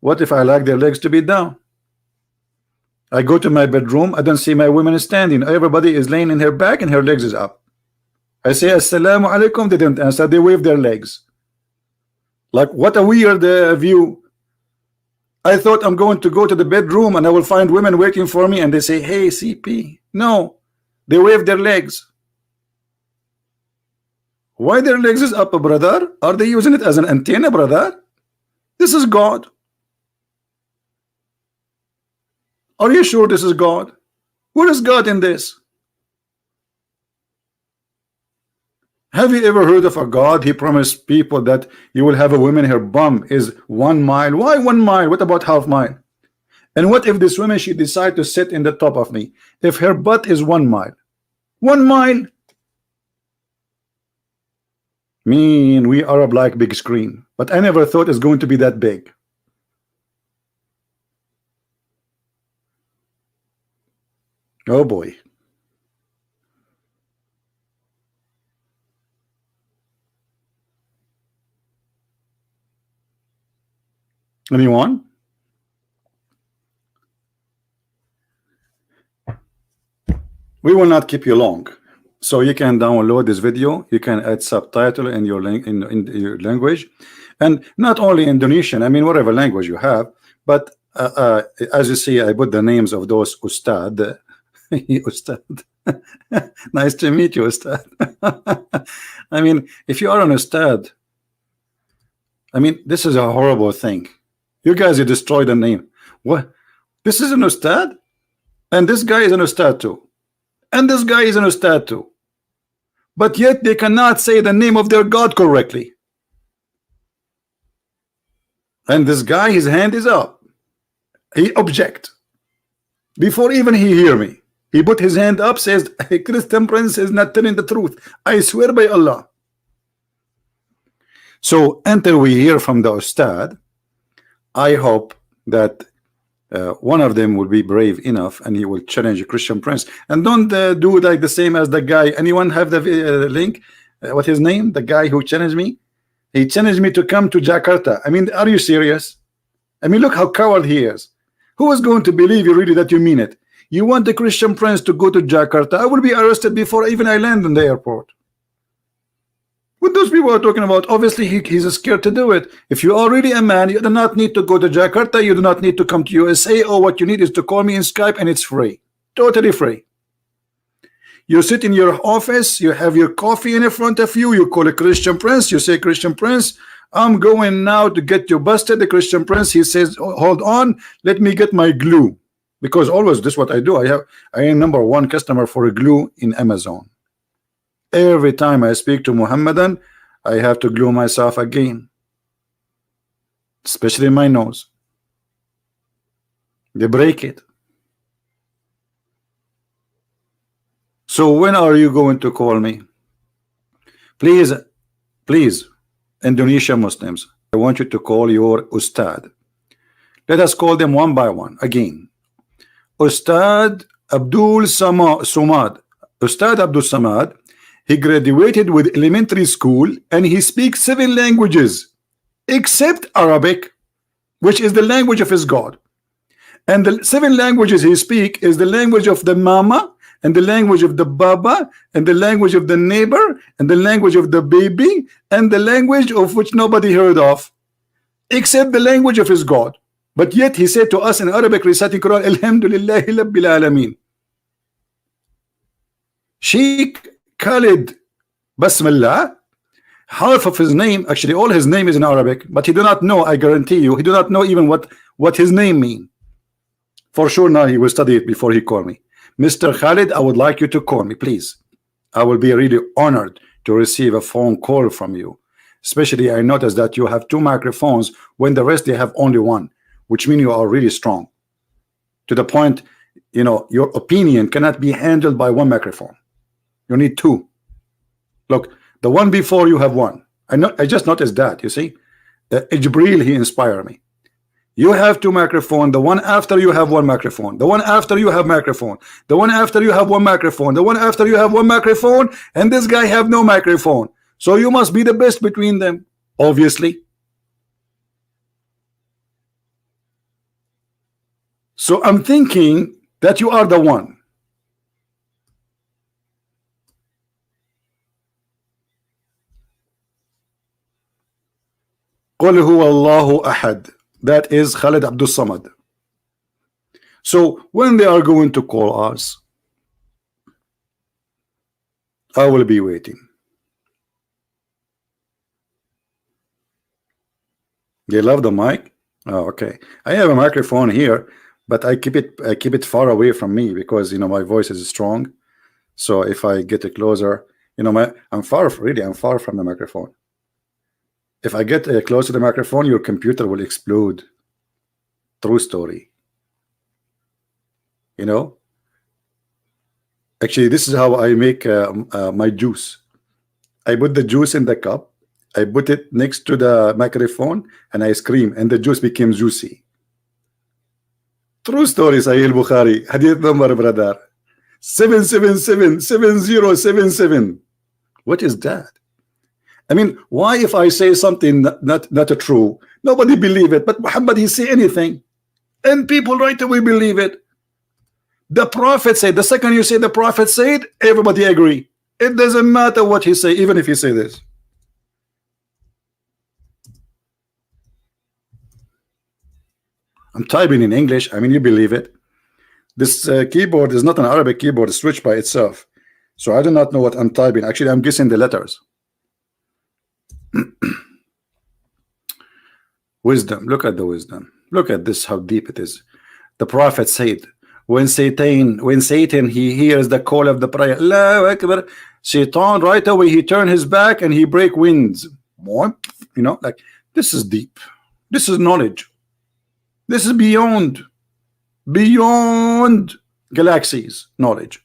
Speaker 1: What if I like their legs to be down? I go to my bedroom, I don't see my women standing. Everybody is laying in her back and her legs is up. I say assalamu alaikum, they didn't answer, they wave their legs. Like, what a weird view. I thought I'm going to go to the bedroom and I will find women waiting for me and they say, hey CP. No, they wave their legs. Why their legs is up, brother? Are they using it as an antenna, brother? This is God. Are you sure this is God? Where is God in this? Have you ever heard of a God? He promised people that you will have a woman, her bum is 1 mile. Why 1 mile? What about half mile? And what if this woman, she decide to sit in the top of me? If her butt is 1 mile. 1 mile? Mean we Arab like big screen, but I never thought it's going to be that big. Oh boy. Anyone? We will not keep you long. So you can download this video, you can add subtitle in your in your language, and not only Indonesian, I mean whatever language you have. But as you see, I put the names of those Ustad. Ustad. Nice to meet you, Ustad. I mean, if you are an Ustad, I mean, this is a horrible thing. You guys, you destroyed the name. What? This is an Ustad, and this guy is an Ustad too. And this guy is an Ustad too. But yet they cannot say the name of their God correctly. And this guy, his hand is up. He object. Before even he hear me, he put his hand up, says, a Christian prince is not telling the truth. I swear by Allah. So until we hear from the Ustad, I hope that one of them will be brave enough and he will challenge a Christian prince. And don't do like the same as the guy. Anyone have the link? What's his name? The guy who challenged me? He challenged me to come to Jakarta. I mean, are you serious? I mean, look how coward he is. Who is going to believe you really that you mean it? You want the Christian prince to go to Jakarta? I will be arrested before even I land in the airport. What those people are talking about, obviously he's scared to do it. If you are really a man, you do not need to go to Jakarta. You do not need to come to USA. Or what you need is to call me in Skype, and it's free, totally free. You sit in your office, you have your coffee in front of you, you call a Christian prince, you say, Christian prince, I'm going now to get you busted. The Christian prince, he says, hold on, let me get my glue. Because always this is what I do. I am #1 customer for glue in Amazon. Every time I speak to Muhammadan, I have to glue myself again, especially my nose. They break it. So when are you going to call me? Please, please, Indonesian Muslims, I want you to call your Ustad. Let us call them one by one again. Ustad Abdul Samad. Ustad Abdul Samad, he graduated with elementary school and he speaks 7 languages except Arabic, which is the language of his God. And the 7 languages he speaks is the language of the mama, and the language of the baba, and the language of the neighbor, and the language of the baby, and the language of which nobody heard of, except the language of his God. But yet he said to us in Arabic, reciting Quran, Alhamdulillahi Rabbil Alameen. Sheikh Khalid Basmallah, half of his name, actually all his name is in Arabic, but he do not know, I guarantee you, he do not know even what his name mean. For sure now he will study it before he call me. Mr. Khalid, I would like you to call me, please. I will be really honored to receive a phone call from you. Especially I noticed that you have 2 microphones when the rest they have only 1, which means you are really strong. To the point, you know, your opinion cannot be handled by 1 microphone. You need 2. Look, the one before you have 1. I just noticed that, you see. Jibril, he inspired me. You have 2 microphones. The one after you have 1 microphone. The one after you have microphone. The one after you have 1 microphone. The one after you have 1 microphone. And this guy have no microphone. So you must be the best between them, obviously. So I'm thinking that you are the one. قل هو الله أحد. That is Khalid Abdul Samad. So when they are going to call us, I will be waiting. They love the mic. Oh, okay. I have a microphone here, but I keep it far away from me because you know my voice is strong. So if I get it closer, you know, I'm far from the microphone. If I get close to the microphone, your computer will explode. True story. You know, actually, this is how I make my juice. I put the juice in the cup, I put it next to the microphone, and I scream, and the juice became juicy. True story, Sahih Bukhari, Hadith number, brother 7777077. What is that? I mean, why if I say something not true, nobody believe it, but Muhammad, he say anything, and people right away believe it. The Prophet said, the second you say the Prophet said, everybody agree. It doesn't matter what he say, even if he say this. I'm typing in English. I mean, you believe it. This keyboard is not an Arabic keyboard, it's switched by itself. So I do not know what I'm typing. Actually, I'm guessing the letters. Wisdom. Look at the wisdom. Look at this, how deep it is. The Prophet said, when Satan he hears the call of the prayer, Allahu Akbar, Satan right away he turn his back and he break winds. You know, like this is deep. This is knowledge. This is beyond galaxies knowledge.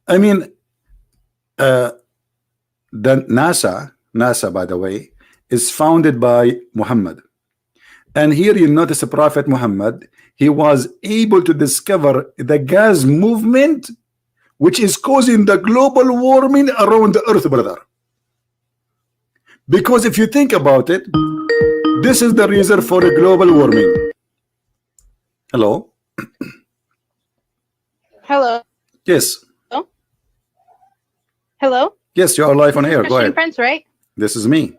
Speaker 1: I mean, the NASA, by the way, is founded by Muhammad. And here you notice the Prophet Muhammad, he was able to discover the gas movement which is causing the global warming around the earth, brother. Because if you think about it, this is the reason for the global warming. Hello?
Speaker 2: Hello.
Speaker 1: Yes.
Speaker 2: Hello? Hello?
Speaker 1: Yes, you are live on air. Go ahead.
Speaker 2: Prince, right?
Speaker 1: This is me.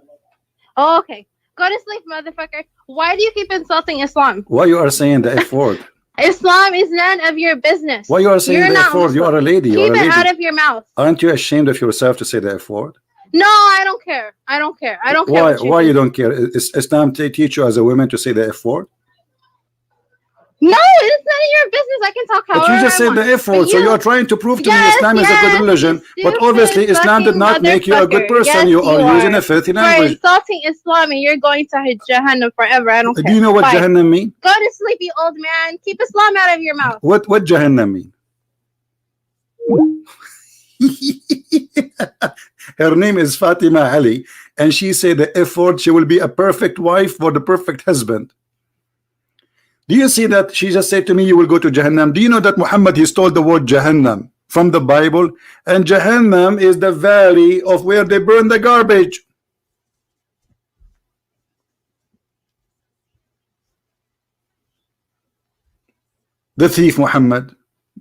Speaker 2: Oh, okay. Go to sleep, motherfucker. Why do you keep insulting Islam?
Speaker 1: Why you are saying the F word?
Speaker 2: Islam is none of your business.
Speaker 1: Why you are saying the F word? You are a lady.
Speaker 2: Keep it out of your mouth.
Speaker 1: Aren't you ashamed of yourself to say the F word?
Speaker 2: No, I don't care. I don't care. I don't care.
Speaker 1: Why you don't care? Is Islam teach you as a woman to say the F word?
Speaker 2: No, it's none of your business. I can talk however
Speaker 1: But you just said the F word, so you are trying to prove to me Islam is a good religion. But obviously Islam did not make you a good person. You are using a filthy language.
Speaker 2: You're insulting Islam and you're going to Jahannam forever. I don't care.
Speaker 1: Do you know what Jahannam mean?
Speaker 2: Go to sleep, you old man. Keep Islam out of your mouth.
Speaker 1: What Jahannam mean? Her name is Fatima Ali, and she said the F word, she will be a perfect wife for the perfect husband. Do you see that she just said to me, you will go to Jahannam? Do you know that Muhammad, he stole the word Jahannam from the Bible? And Jahannam is the valley of where they burn the garbage. The thief Muhammad.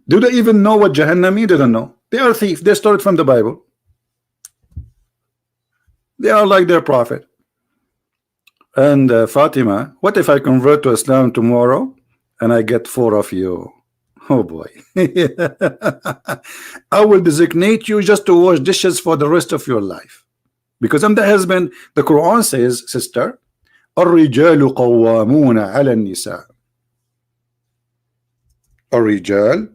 Speaker 1: Do they even know what Jahannam means? They don't know. They are thieves. They stole it from the Bible. They are like their prophet. And Fatima, what if I convert to Islam tomorrow and I get 4 of you? Oh boy. I will designate you just to wash dishes for the rest of your life. Because I'm the husband. The Quran says, sister, الرجال قوامون على النساء. الرجال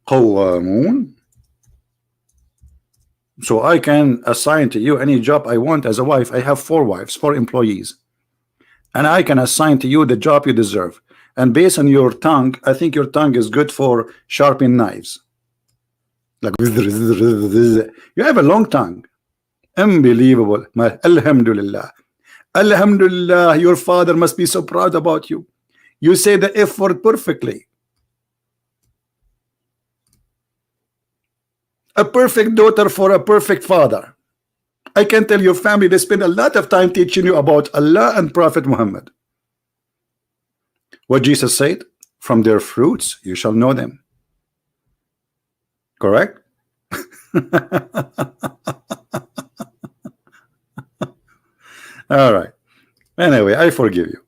Speaker 1: قوامون. So I can assign to you any job I want as a wife. I have 4 wives, 4 employees. And I can assign to you the job you deserve. And based on your tongue, I think your tongue is good for sharpening knives. Like you have a long tongue. Unbelievable. Alhamdulillah. Alhamdulillah, your father must be so proud about you. You say the F word perfectly. A perfect daughter for a perfect father. I can tell your family they spend a lot of time teaching you about Allah and Prophet Muhammad. What Jesus said, from their fruits you shall know them. Correct? All right. Anyway, I forgive you.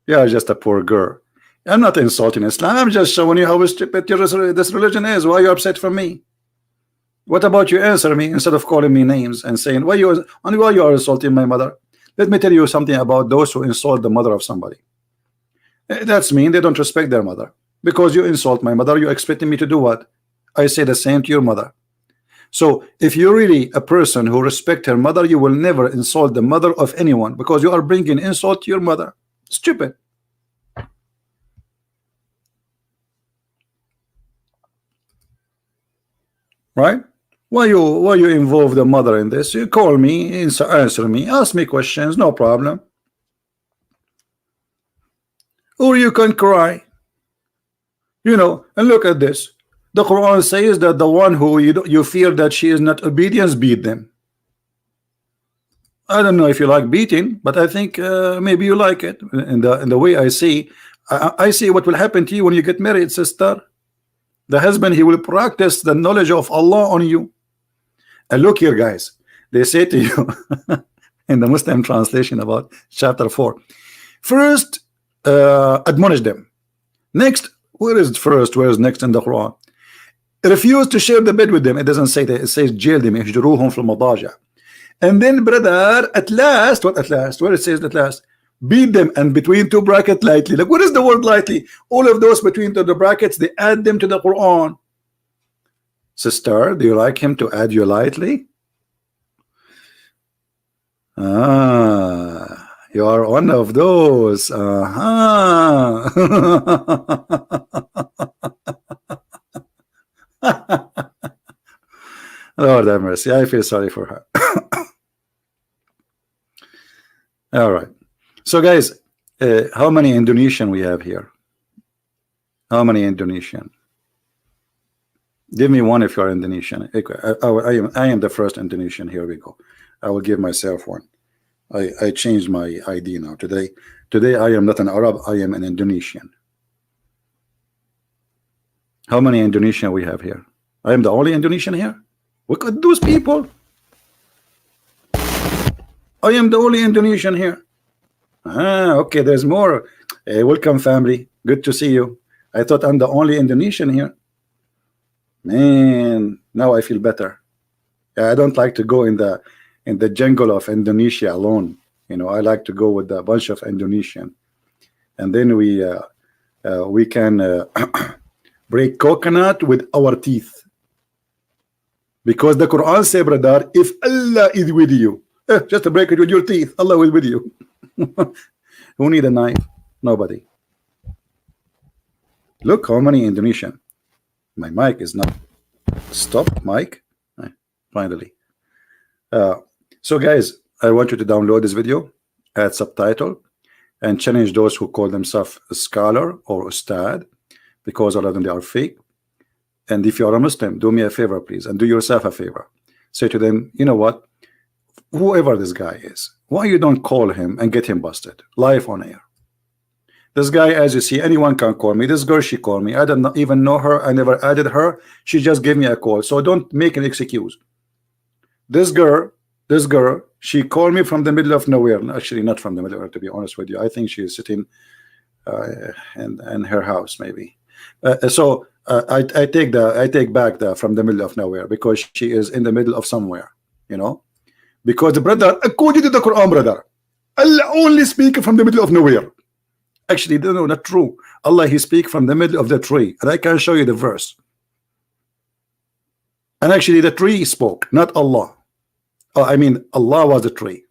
Speaker 1: You are just a poor girl. I'm not insulting Islam. I'm just showing you how stupid this religion is. Why are you upset from me? What about you answer me instead of calling me names and saying why you are insulting my mother? Let me tell you something about those who insult the mother of somebody. That's mean they don't respect their mother. Because you insult my mother, you're expecting me to do what? I say the same to your mother. So if you're really a person who respects her mother, you will never insult the mother of anyone because you are bringing insult to your mother. Stupid. Right? Why you involve the mother in this? You call me, answer me, ask me questions, no problem. Or you can cry. You know, and look at this. The Quran says that the one who you fear that she is not obedient, beat them. I don't know if you like beating, but I think maybe you like it. In the way I see what will happen to you when you get married, sister. The husband, he will practice the knowledge of Allah on you. And look here, guys. They say to you in the Muslim translation about chapter 4. First, admonish them. Next, where is first? Where is next in the Quran? Refuse to share the bed with them. It doesn't say that. It says jail them. اهجروهم في المضاجع. And then, brother, at last, what at last? Where it says at last? Beat them, and between 2 brackets lightly. Like, what is the word lightly? All of those between the brackets, they add them to the Quran. Sister, do you like him to add you lightly? Ah, You are one of those. Lord have mercy. I feel sorry for her. All right. So, guys, how many Indonesian we have here? How many Indonesian? Give me one if you're Indonesian. I am the first Indonesian. Here we go. I will give myself one. I changed my ID now. Today I am not an Arab. I am an Indonesian. How many Indonesian we have here? I am the only Indonesian here. Look at those people. I am the only Indonesian here. Okay, there's more. Welcome, family. Good to see you. I thought I'm the only Indonesian here. Man, now I feel better. I don't like to go in the jungle of Indonesia alone. You know, I like to go with a bunch of Indonesian, and then we can break coconut with our teeth, because the Quran says, brother, if Allah is with you, just to break it with your teeth, Allah is with you. Who need a knife? Nobody. Look how many Indonesian. My mic is not. Stop, mic. Finally. So guys, I want you to download this video, add subtitle, and challenge those who call themselves a scholar or Ustadz, because all of them, they are fake. And if you're a Muslim, do me a favor, please, and do yourself a favor. Say to them, you know what? Whoever this guy is, why you don't call him and get him busted live on air? This guy, as you see, anyone can call me. This girl, she called me. I don't even know her. I never added her. She just gave me a call. So don't make an excuse. This girl, she called me from the middle of nowhere. Actually, not from the middle of nowhere, to be honest with you. I think she is sitting in her house, maybe. I take back the from the middle of nowhere, because she is in the middle of somewhere, you know. Because the brother, according to the Quran, brother, Allah only speak from the middle of nowhere. Actually, no, not true. Allah, he speak from the middle of the tree, and I can show you the verse. And actually, the tree spoke, not Allah. I mean, Allah was the tree.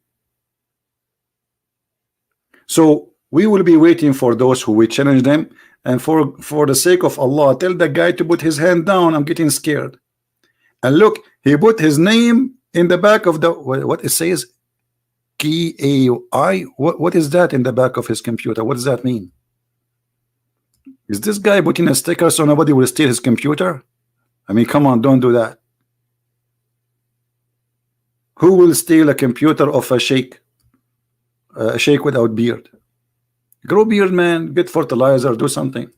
Speaker 1: So we will be waiting for those who will challenge them. And for the sake of Allah, tell the guy to put his hand down. I'm getting scared. And look, he put his name in the back of the what it says, KAI. What is that in the back of his computer? What does that mean? Is this guy putting a sticker so nobody will steal his computer? I mean, come on, don't do that. Who will steal a computer of a sheikh? A sheikh without beard. Grow beard, man. Get fertilizer. Do something.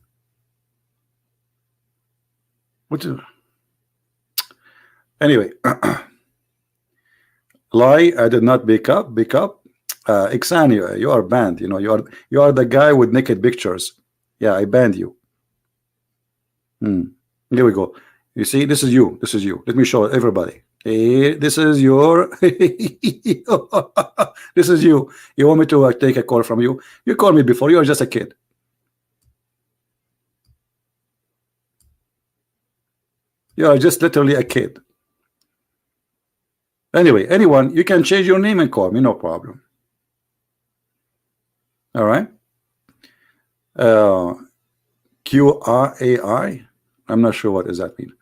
Speaker 1: Anyway, lie. I did not pick up. Ixan, you are banned. You know, you are the guy with naked pictures. Yeah, I banned you. Here we go. You see, this is you. This is you. Let me show everybody. Hey, this is your. This is you. You want me to take a call from you? You called me before. You are just a kid. You are just literally a kid. Anyway, anyone, you can change your name and call me, no problem. All right. QRAI. I'm not sure what does that mean.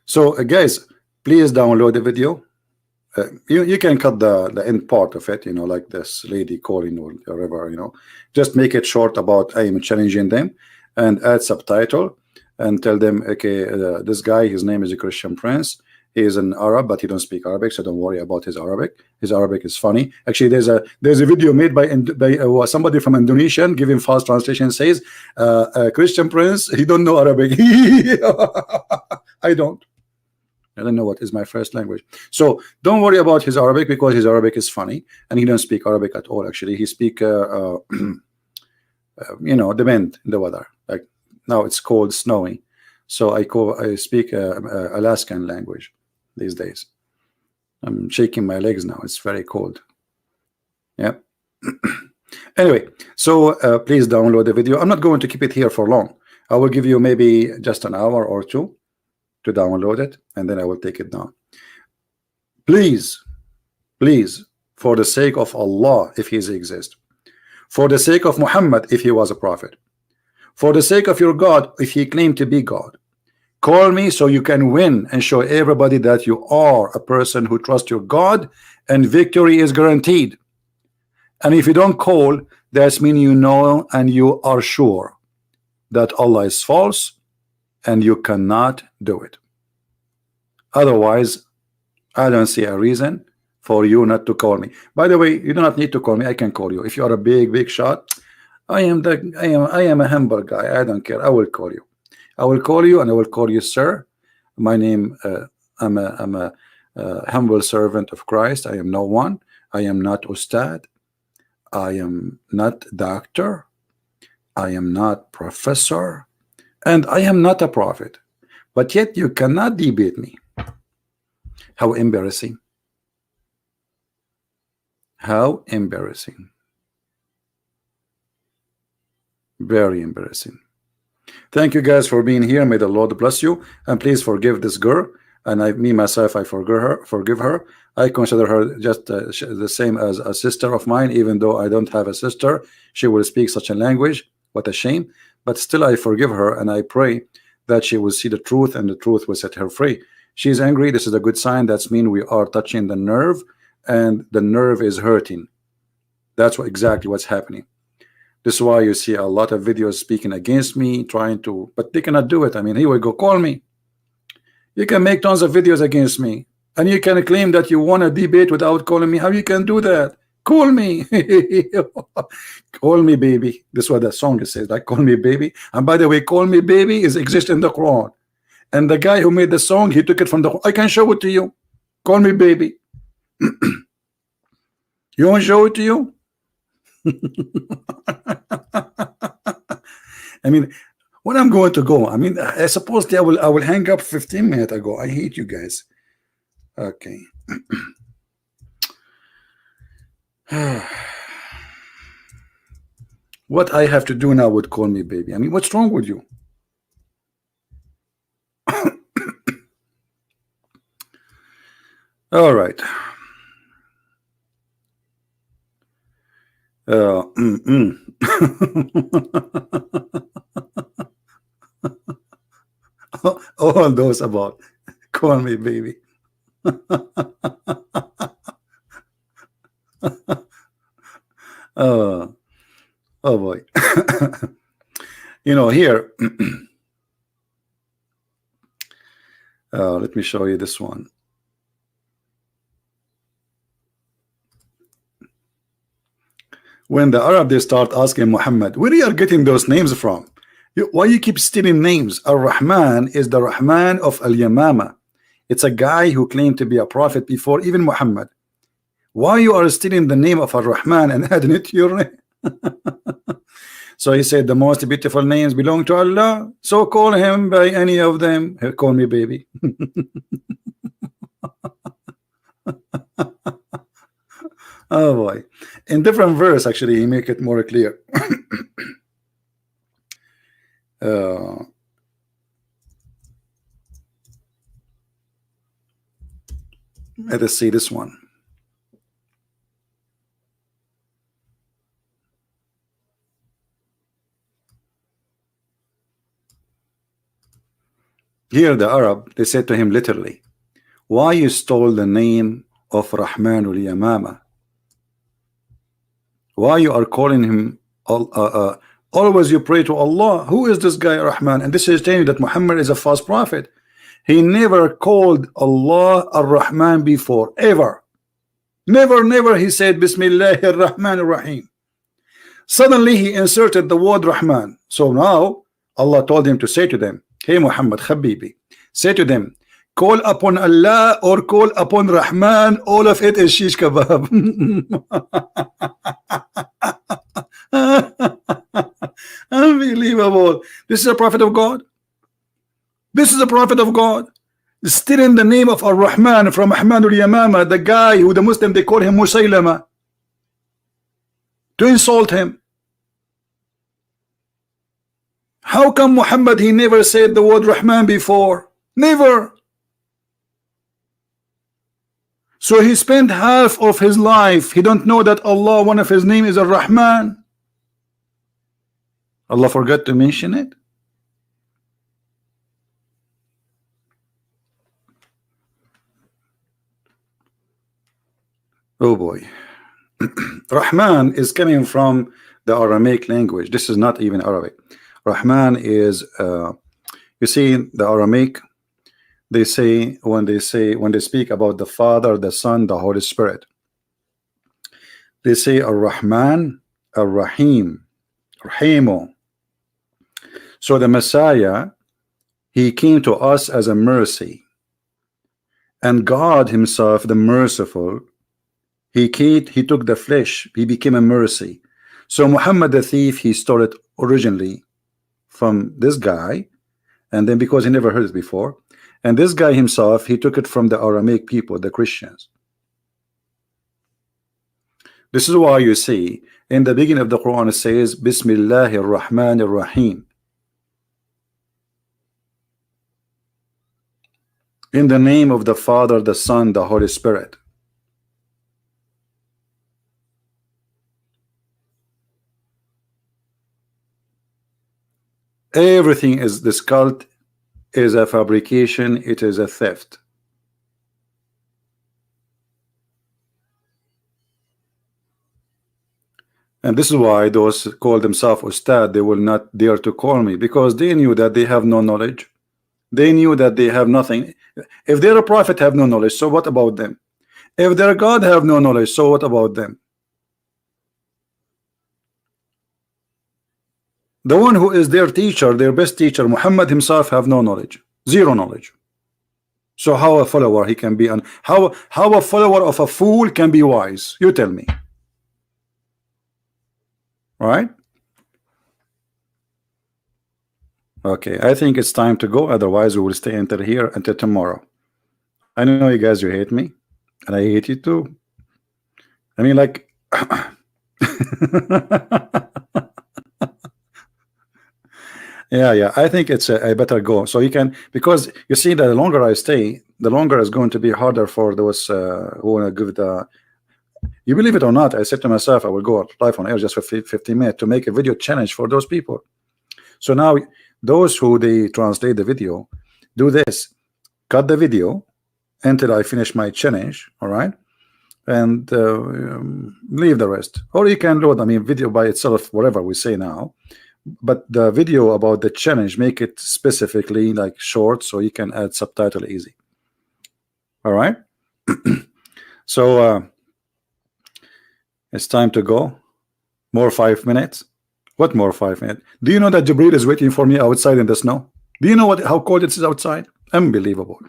Speaker 1: So guys, please download the video. You can cut the end part of it, you know, like this lady calling or whatever, you know. Just make it short about I am challenging them, and add subtitle and tell them, okay, this guy, his name is a Christian Prince. He is an Arab, but he don't speak Arabic, so don't worry about his Arabic. His Arabic is funny. Actually, there's a video made by somebody from Indonesia giving false translation, says Christian Prince, he don't know Arabic. I don't know what is my first language. So don't worry about his Arabic, because his Arabic is funny, and he don't speak Arabic at all. Actually, he speak you know, depend in the weather. Like now it's cold, snowy, so I speak Alaskan language these days. I'm shaking my legs now. It's very cold. Yeah. Anyway, so please download the video. I'm not going to keep it here for long. I will give you maybe just an hour or two to download it, and then I will take it down. Please For the sake of Allah, if he exists. For the sake of Muhammad, if he was a prophet. For the sake of your God, if he claimed to be God. Call me so you can win and show everybody that you are a person who trusts your God and victory is guaranteed. And if you don't call, that means you know and you are sure that Allah is false and you cannot do it. Otherwise, I don't see a reason for you not to call me. By the way, you do not need to call me. I can call you. If you are a big shot, I am a humble guy. I don't care. I will call you. I will call you and I will call you sir. My name, I'm a humble servant of Christ. I am no one. I am not Ustadz. I am not doctor. I am not professor. And I am not a prophet. But yet you cannot debate me. How embarrassing. How embarrassing. Very embarrassing. Thank you guys for being here. May the Lord bless you. And please forgive this girl. And me myself, I forgive her. I consider her just the same as a sister of mine, even though I don't have a sister. She will speak such a language. What a shame. But still I forgive her and I pray that she will see the truth and the truth will set her free. She's angry. This is a good sign. That's mean we are touching the nerve and the nerve is hurting. That's exactly what's happening. This is why you see a lot of videos speaking against me, trying to, but they cannot do it. I mean, here we go, call me. You can make tons of videos against me and you can claim that you want a debate without calling me. How you can do that? Call me. Call me baby. This is what the song says, like call me baby. And by the way, call me baby is exist in the Quran. And the guy who made the song, he took it from the, I can show it to you. Call me baby. You want to show it to you? I mean, when I'm going to go, I mean, I suppose I will hang up 15 minutes ago. I hate you guys. Okay. What I have to do now would call me baby. I mean, what's wrong with you? All right. All those about call me baby. Oh boy. You know, here let me show you this one. When the Arab they start asking Muhammad, where you are getting those names from? Why you keep stealing names? Ar-Rahman is the Rahman of Al-Yamama. It's a guy who claimed to be a prophet before even Muhammad. Why you are stealing the name of Ar-Rahman and adding it to your name? So he said the most beautiful names belong to Allah, so call him by any of them. Call me baby. Oh boy. In different verse actually he make it more clear. Let us see this one. Here the Arab, they said to him literally, why you stole the name of Rahman al-Yamama? Why you are calling him always you pray to Allah? Who is this guy Rahman? And this is telling you that Muhammad is a false prophet. He never called Allah Ar-Rahman before, ever. Never he said Bismillahir Rahmanir Rahim. Suddenly he inserted the word Rahman. So now Allah told him to say to them, hey Muhammad Habibi, say to them, call upon Allah or call upon Rahman, all of it is shish kebab. Unbelievable. This is a prophet of God. This is a prophet of God. Still in the name of Ar-Rahman from Ahmad al-Yamama, the guy who the Muslim they call him Musaylama, to insult him. How come Muhammad he never said the word Rahman before? Never. So he spent half of his life, he don't know that Allah, one of his name is Ar-Rahman. Allah forgot to mention it. Oh boy. Rahman is coming from the Aramaic language. This is not even Arabic. Rahman is you see the Aramaic, they say when they speak about the Father, the Son, the Holy Spirit, they say Ar-Rahman, Ar-Rahim, Rahimu. So the Messiah, he came to us as a mercy, and God himself, the merciful, he took the flesh, he became a mercy. So Muhammad the thief, he stole it originally from this guy, and then because he never heard it before, and this guy himself, he took it from the Aramaic people, the Christians. This is why you see in the beginning of the Quran it says Bismillahir Rahmanir Rahim. In the name of the Father, the Son, the Holy Spirit. Everything is, this cult is a fabrication, it is a theft. And this is why those call themselves Ustadz, they will not dare to call me, because they knew that they have no knowledge. They knew that they have nothing. If their prophet have no knowledge, so what about them? If their God have no knowledge, so what about them? The one who is their teacher, their best teacher, Muhammad himself, have no knowledge, zero knowledge. So how a follower he can be, and how a follower of a fool can be wise? You tell me. Right? Okay, I think it's time to go. Otherwise, we will stay until here until tomorrow. I know you guys, you hate me, and I hate you too. I mean, like, yeah. I think it's I better go. So you can, because you see, the longer I stay, the longer it's going to be harder for those who want to give the. You believe it or not, I said to myself, I will go live on air just for 15 minutes to make a video challenge for those people. So now, those who they translate the video, do this: cut the video until I finish my challenge, all right, and leave the rest. Or you can load, I mean, video by itself, whatever we say now, but the video about the challenge, make it specifically like short, so you can add subtitle easy. All right. So it's time to go. More 5 minutes. What more 5 minutes? Do you know that Jibril is waiting for me outside in the snow? Do you know how cold it is outside? Unbelievable.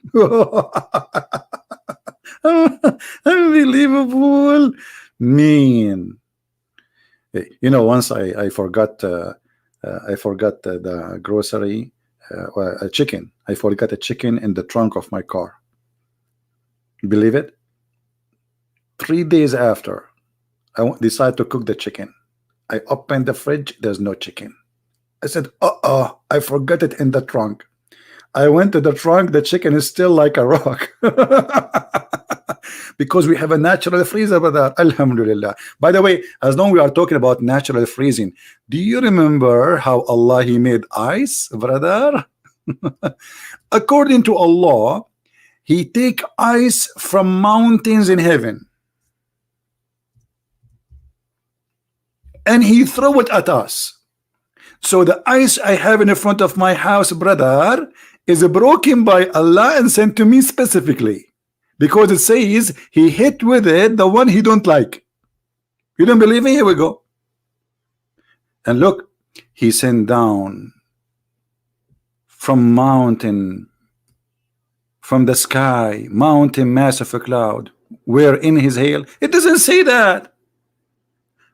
Speaker 1: Unbelievable. Mean. You know, once I forgot the grocery, a chicken. I forgot a chicken in the trunk of my car. Believe it? 3 days after, I decided to cook the chicken. I opened the fridge, there's no chicken. I said, I forgot it in the trunk. I went to the trunk, the chicken is still like a rock. Because we have a natural freezer, brother. Alhamdulillah. By the way, as long as we are talking about natural freezing, do you remember how Allah, he made ice, brother? According to Allah, he take ice from mountains in heaven, and he throw it at us. So the ice I have in the front of my house, brother, is broken by Allah and sent to me specifically, because it says he hit with it the one he don't like. You don't believe me? Here we go. And look, he sent down from mountain, from the sky, mountain, massive cloud, where in his hail. It doesn't say that.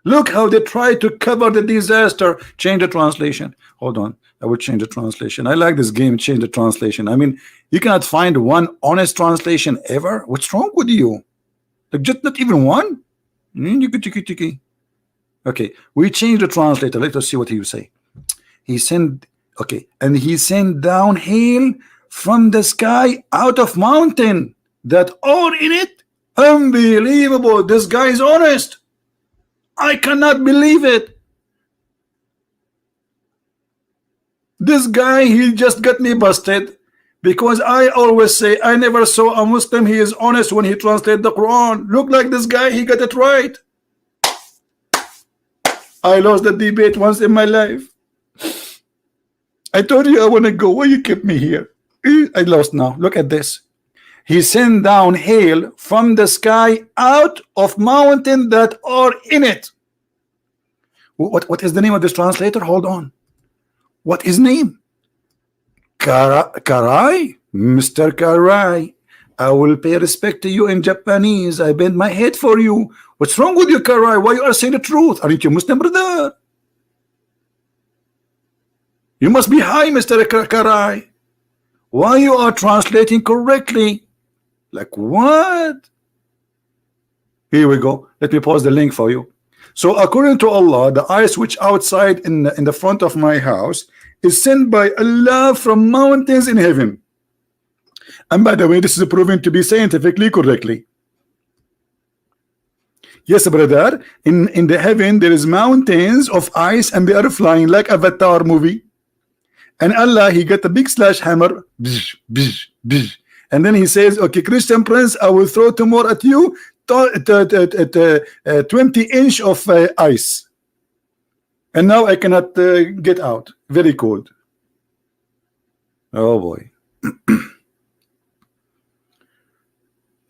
Speaker 1: Look how they try to cover the disaster. Change the translation. Hold on, I will change the translation. I like this game. Change the translation. I mean, you cannot find one honest translation ever. What's wrong with you? Like, just not even one? Okay, we change the translator. Let us see what he say. He sent, okay, and he sent down hail from the sky out of mountain that all in it Unbelievable. This guy is honest. I cannot believe it. This guy, he just got me busted because I always say I never saw a Muslim. He is honest when he translates the Quran. Look like this guy, he got it right. I lost the debate once in my life. I told you I want to go. Why you kept me here? I lost now. Look at this. He sent down hail from the sky out of mountain that are in it. What is the name of this translator? Hold on. What is name? Karai? Mr. Karai. I will pay respect to you in Japanese. I bend my head for you. What's wrong with you, Karai? Why you are saying the truth? Aren't you Muslim, brother? You must be high, Mr. Karai. Why you are translating correctly? Like what? Here we go. Let me pause the link for you. So according to Allah, the ice which outside in the front of my house is sent by Allah from mountains in heaven. And by the way, this is proven to be scientifically correctly. Yes, brother. In the heaven there is mountains of ice and they are flying like Avatar movie. And Allah, he got a big slash hammer, bzz, bzz, bzz. And then he says, okay, Christian Prince, I will throw tomorrow at you 20-inch of ice. And now I cannot get out. Very cold. Oh boy.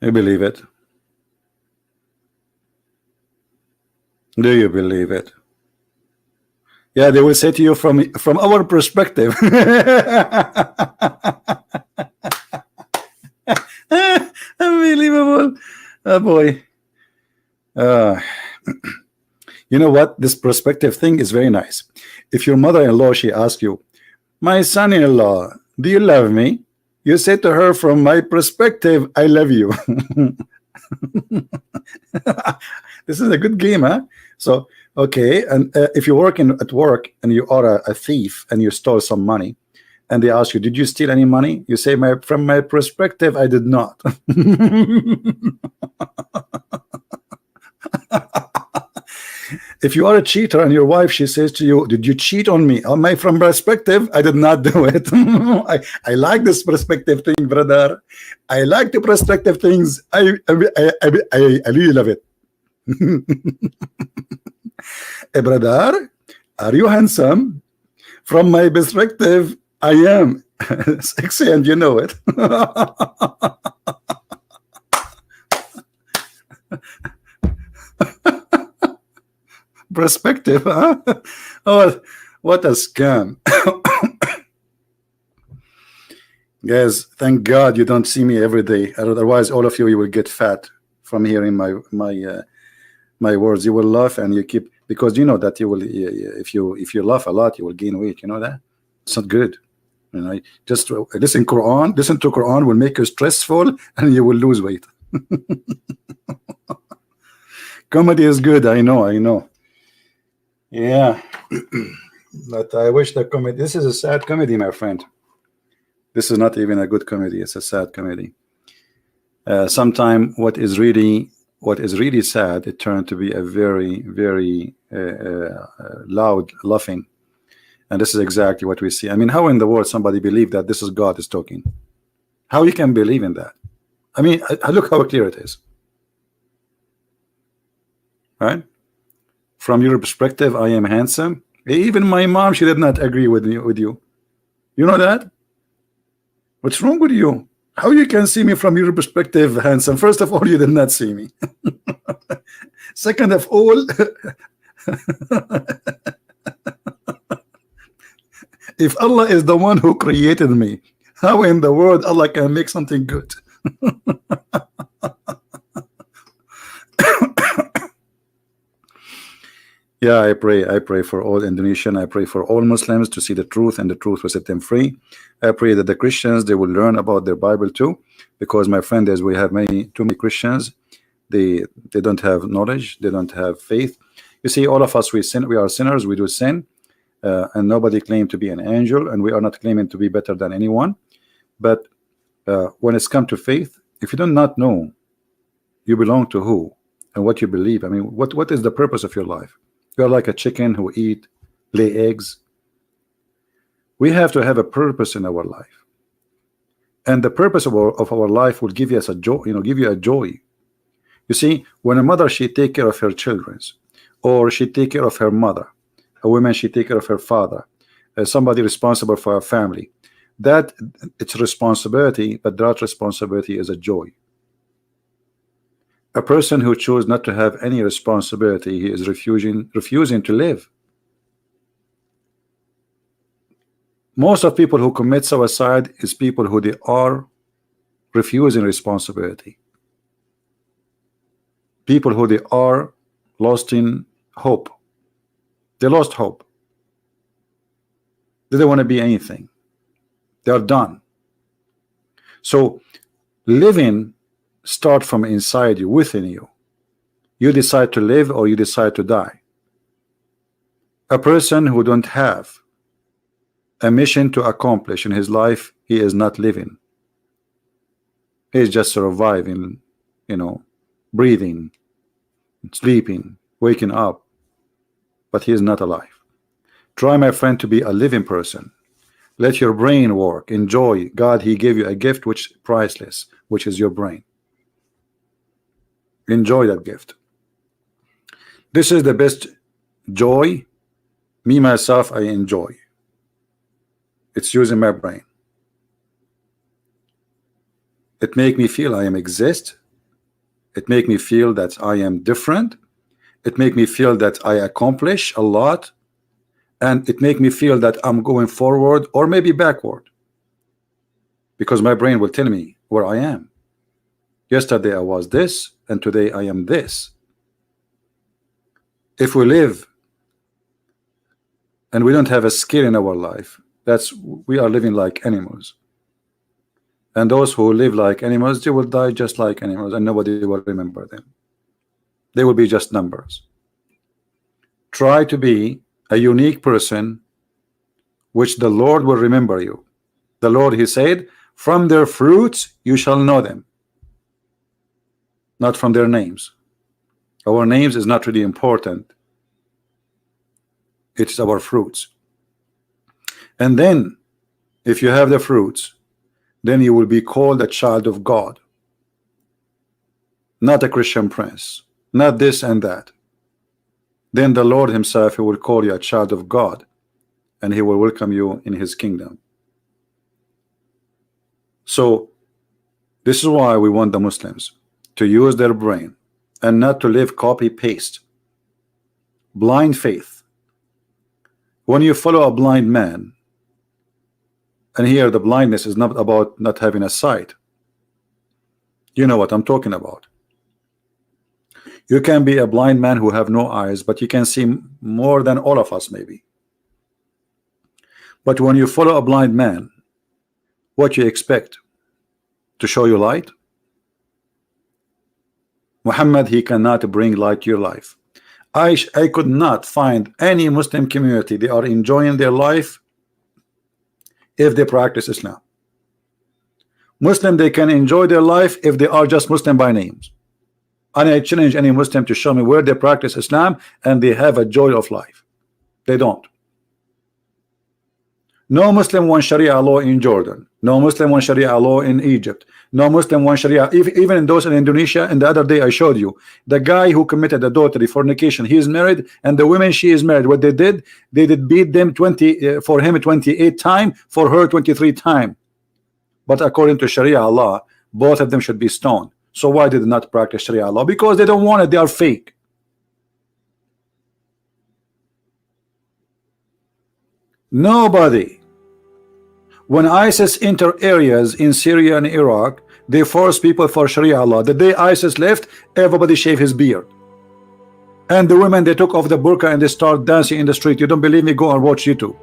Speaker 1: You believe it? Do you believe it? Yeah, they will say to you from our perspective. Unbelievable. Oh boy. You know what? This perspective thing is very nice. If your mother-in-law, she asks you, my son-in-law, do you love me? You say to her, from my perspective, I love you. This is a good game, huh? So, okay, and if you're working at work and you are a thief and you stole some money, and they ask you, did you steal any money? You say, from my perspective, I did not. If you are a cheater and your wife, she says to you, did you cheat on me? From perspective, I did not do it. I like this perspective thing, brother. I like the perspective things. I really love it. Hey, brother, are you handsome? From my perspective, I am sexy, and you know it. Perspective, huh? Oh, what a scam. Guys, thank God you don't see me every day. Otherwise, all of you will get fat from hearing my words. You will laugh and you keep, because you know that you will, if you laugh a lot, you will gain weight. You know that? It's not good. You know, just listen to Quran will make you stressful and you will lose weight. Comedy is good, I know. Yeah. But I wish the comedy, this is a sad comedy, my friend. This is not even a good comedy, it's a sad comedy. Sometimes what is really sad, it turned to be a very, very loud laughing. And this is exactly what we see. I mean, how in the world somebody believe that this is God is talking? How you can believe in that? I mean, look how clear it is. Right? From your perspective, I am handsome. Even my mom, she did not agree with you. You know that? What's wrong with you? How you can see me from your perspective handsome? First of all, you did not see me. Second of all, if Allah is the one who created me, how in the world Allah can make something good? Yeah, I pray for all Indonesian. I pray for all Muslims to see the truth, and the truth will set them free. I pray that the Christians, they will learn about their Bible too, because my friend, as we have too many Christians, they don't have knowledge, they don't have faith. You see, all of us, we sin, we are sinners, we do sin, and nobody claimed to be an angel, and we are not claiming to be better than anyone. But when it's come to faith, if you do not know You belong to who and what you believe. I mean, what is the purpose of your life? You are like a chicken who lay eggs. We have to have a purpose in our life, and the purpose of our life will give us a joy. Give you a joy. You see, when a mother, she take care of her children, or she take care of her mother, a woman, she take care of her father, somebody responsible for a family. That it's responsibility, but that responsibility is a joy. A person who chooses not to have any responsibility, he is refusing to live. Most of people who commit suicide is people who they are refusing responsibility. People who they are lost in hope. They lost hope. They don't want to be anything. They are done. So living start from inside you, within you. You decide to live or you decide to die. A person who don't have a mission to accomplish in his life, he is not living. He is just surviving, breathing, sleeping, waking up, but he is not alive. Try, my friend, to be a living person. Let your brain work. Enjoy. God, he gave you a gift which is priceless, which is your brain. Enjoy that gift. This is the best joy. Me, myself, I enjoy. It's using my brain. It make me feel I am exist. It make me feel that I am different. It make me feel that I accomplish a lot. And it make me feel that I'm going forward or maybe backward. Because my brain will tell me where I am. Yesterday I was this, and today I am this. If we live and we don't have a skill in our life, we are living like animals. And those who live like animals, they will die just like animals, and nobody will remember them. They will be just numbers. Try to be a unique person, which the Lord will remember you. The Lord, he said, from their fruits you shall know them, not from their names. Our names is not really important. It's our fruits. And then if you have the fruits, then you will be called a child of God, not a Christian prince, not this and that. Then the Lord himself, he will call you a child of God, and he will welcome you in his kingdom. So this is why we want the Muslims to use their brain and not to live copy-paste. Blind faith. When you follow a blind man, and here the blindness is not about not having a sight. You know what I'm talking about. You can be a blind man who have no eyes, but you can see more than all of us maybe. But when you follow a blind man, what you expect? To show you light? Muhammad, he cannot bring light to your life. I could not find any Muslim community they are enjoying their life if they practice Islam. Muslim, they can enjoy their life if they are just Muslim by names. And I challenge any Muslim to show me where they practice Islam and they have a joy of life. They don't. No Muslim wants Sharia law in Jordan. No Muslim wants Sharia law in Egypt. No Muslim wants Sharia, even in those in Indonesia. And the other day I showed you the guy who committed adultery, fornication. He is married, and the woman, she is married. What they did beat them 20 for him 28 times, for her 23 times. But according to Sharia law, both of them should be stoned. So why did they not practice Sharia law? Because they don't want it. They are fake. Nobody. When ISIS enter areas in Syria and Iraq, they force people for Sharia law. The day ISIS left, everybody shaved his beard. And the women, they took off the burqa and they start dancing in the street. You don't believe me? Go and watch YouTube.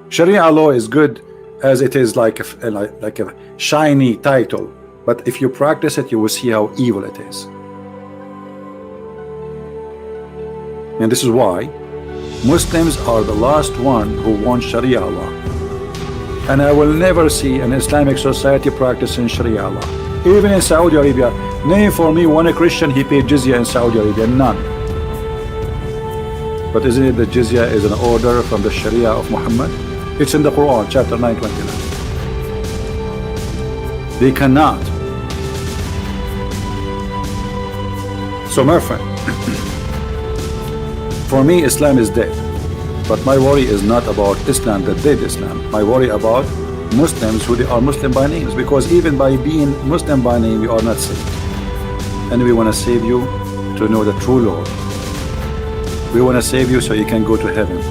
Speaker 1: Sharia law is good as it is like a shiny title. But if you practice it, you will see how evil it is. And this is why Muslims are the last one who want Sharia law. And I will never see an Islamic society practicing Sharia law. Even in Saudi Arabia, name for me one Christian he paid jizya in Saudi Arabia. None. But isn't it that jizya is an order from the Sharia of Muhammad? It's in the Qur'an, chapter 929. They cannot. So my friend, for me Islam is dead. But my worry is not about Islam, the dead Islam. My worry about Muslims who they are Muslim by names, because even by being Muslim by name you are not saved. And we want to save you to know the true Lord. We want to save you so you can go to heaven,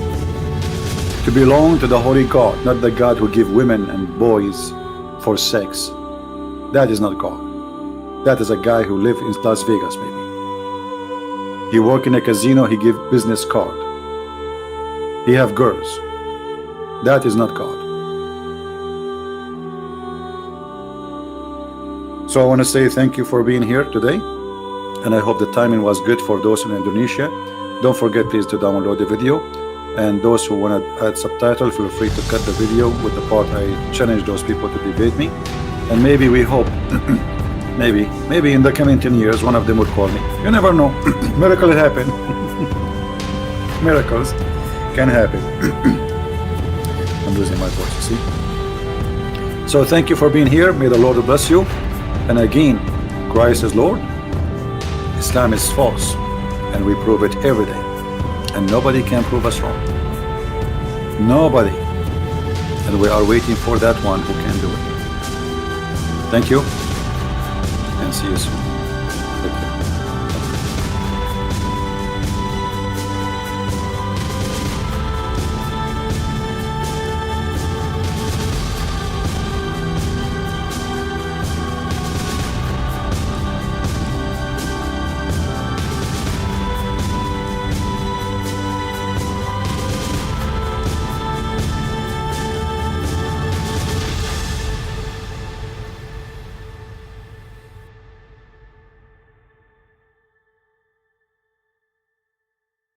Speaker 1: to belong to the holy God, not the God who give women and boys for sex. That is not God. That is a guy who live in Las Vegas maybe. He work in a casino, he give business card. He have girls. That is not God. So I want to say thank you for being here today, and I hope the timing was good for those in Indonesia. Don't forget please to download the video, and those who want to add subtitle, feel free to cut the video with the part I challenge those people to debate me, and maybe we hope maybe in the coming 10 years one of them would call me. You never know. Miracle happen. Miracles can happen. I'm losing my voice, you see. So thank you for being here. May the Lord bless you. And again, Christ is Lord, Islam is false, and we prove it every day, and nobody can prove us wrong. Nobody. And we are waiting for that one who can do it. Thank you, and see you soon. Take care.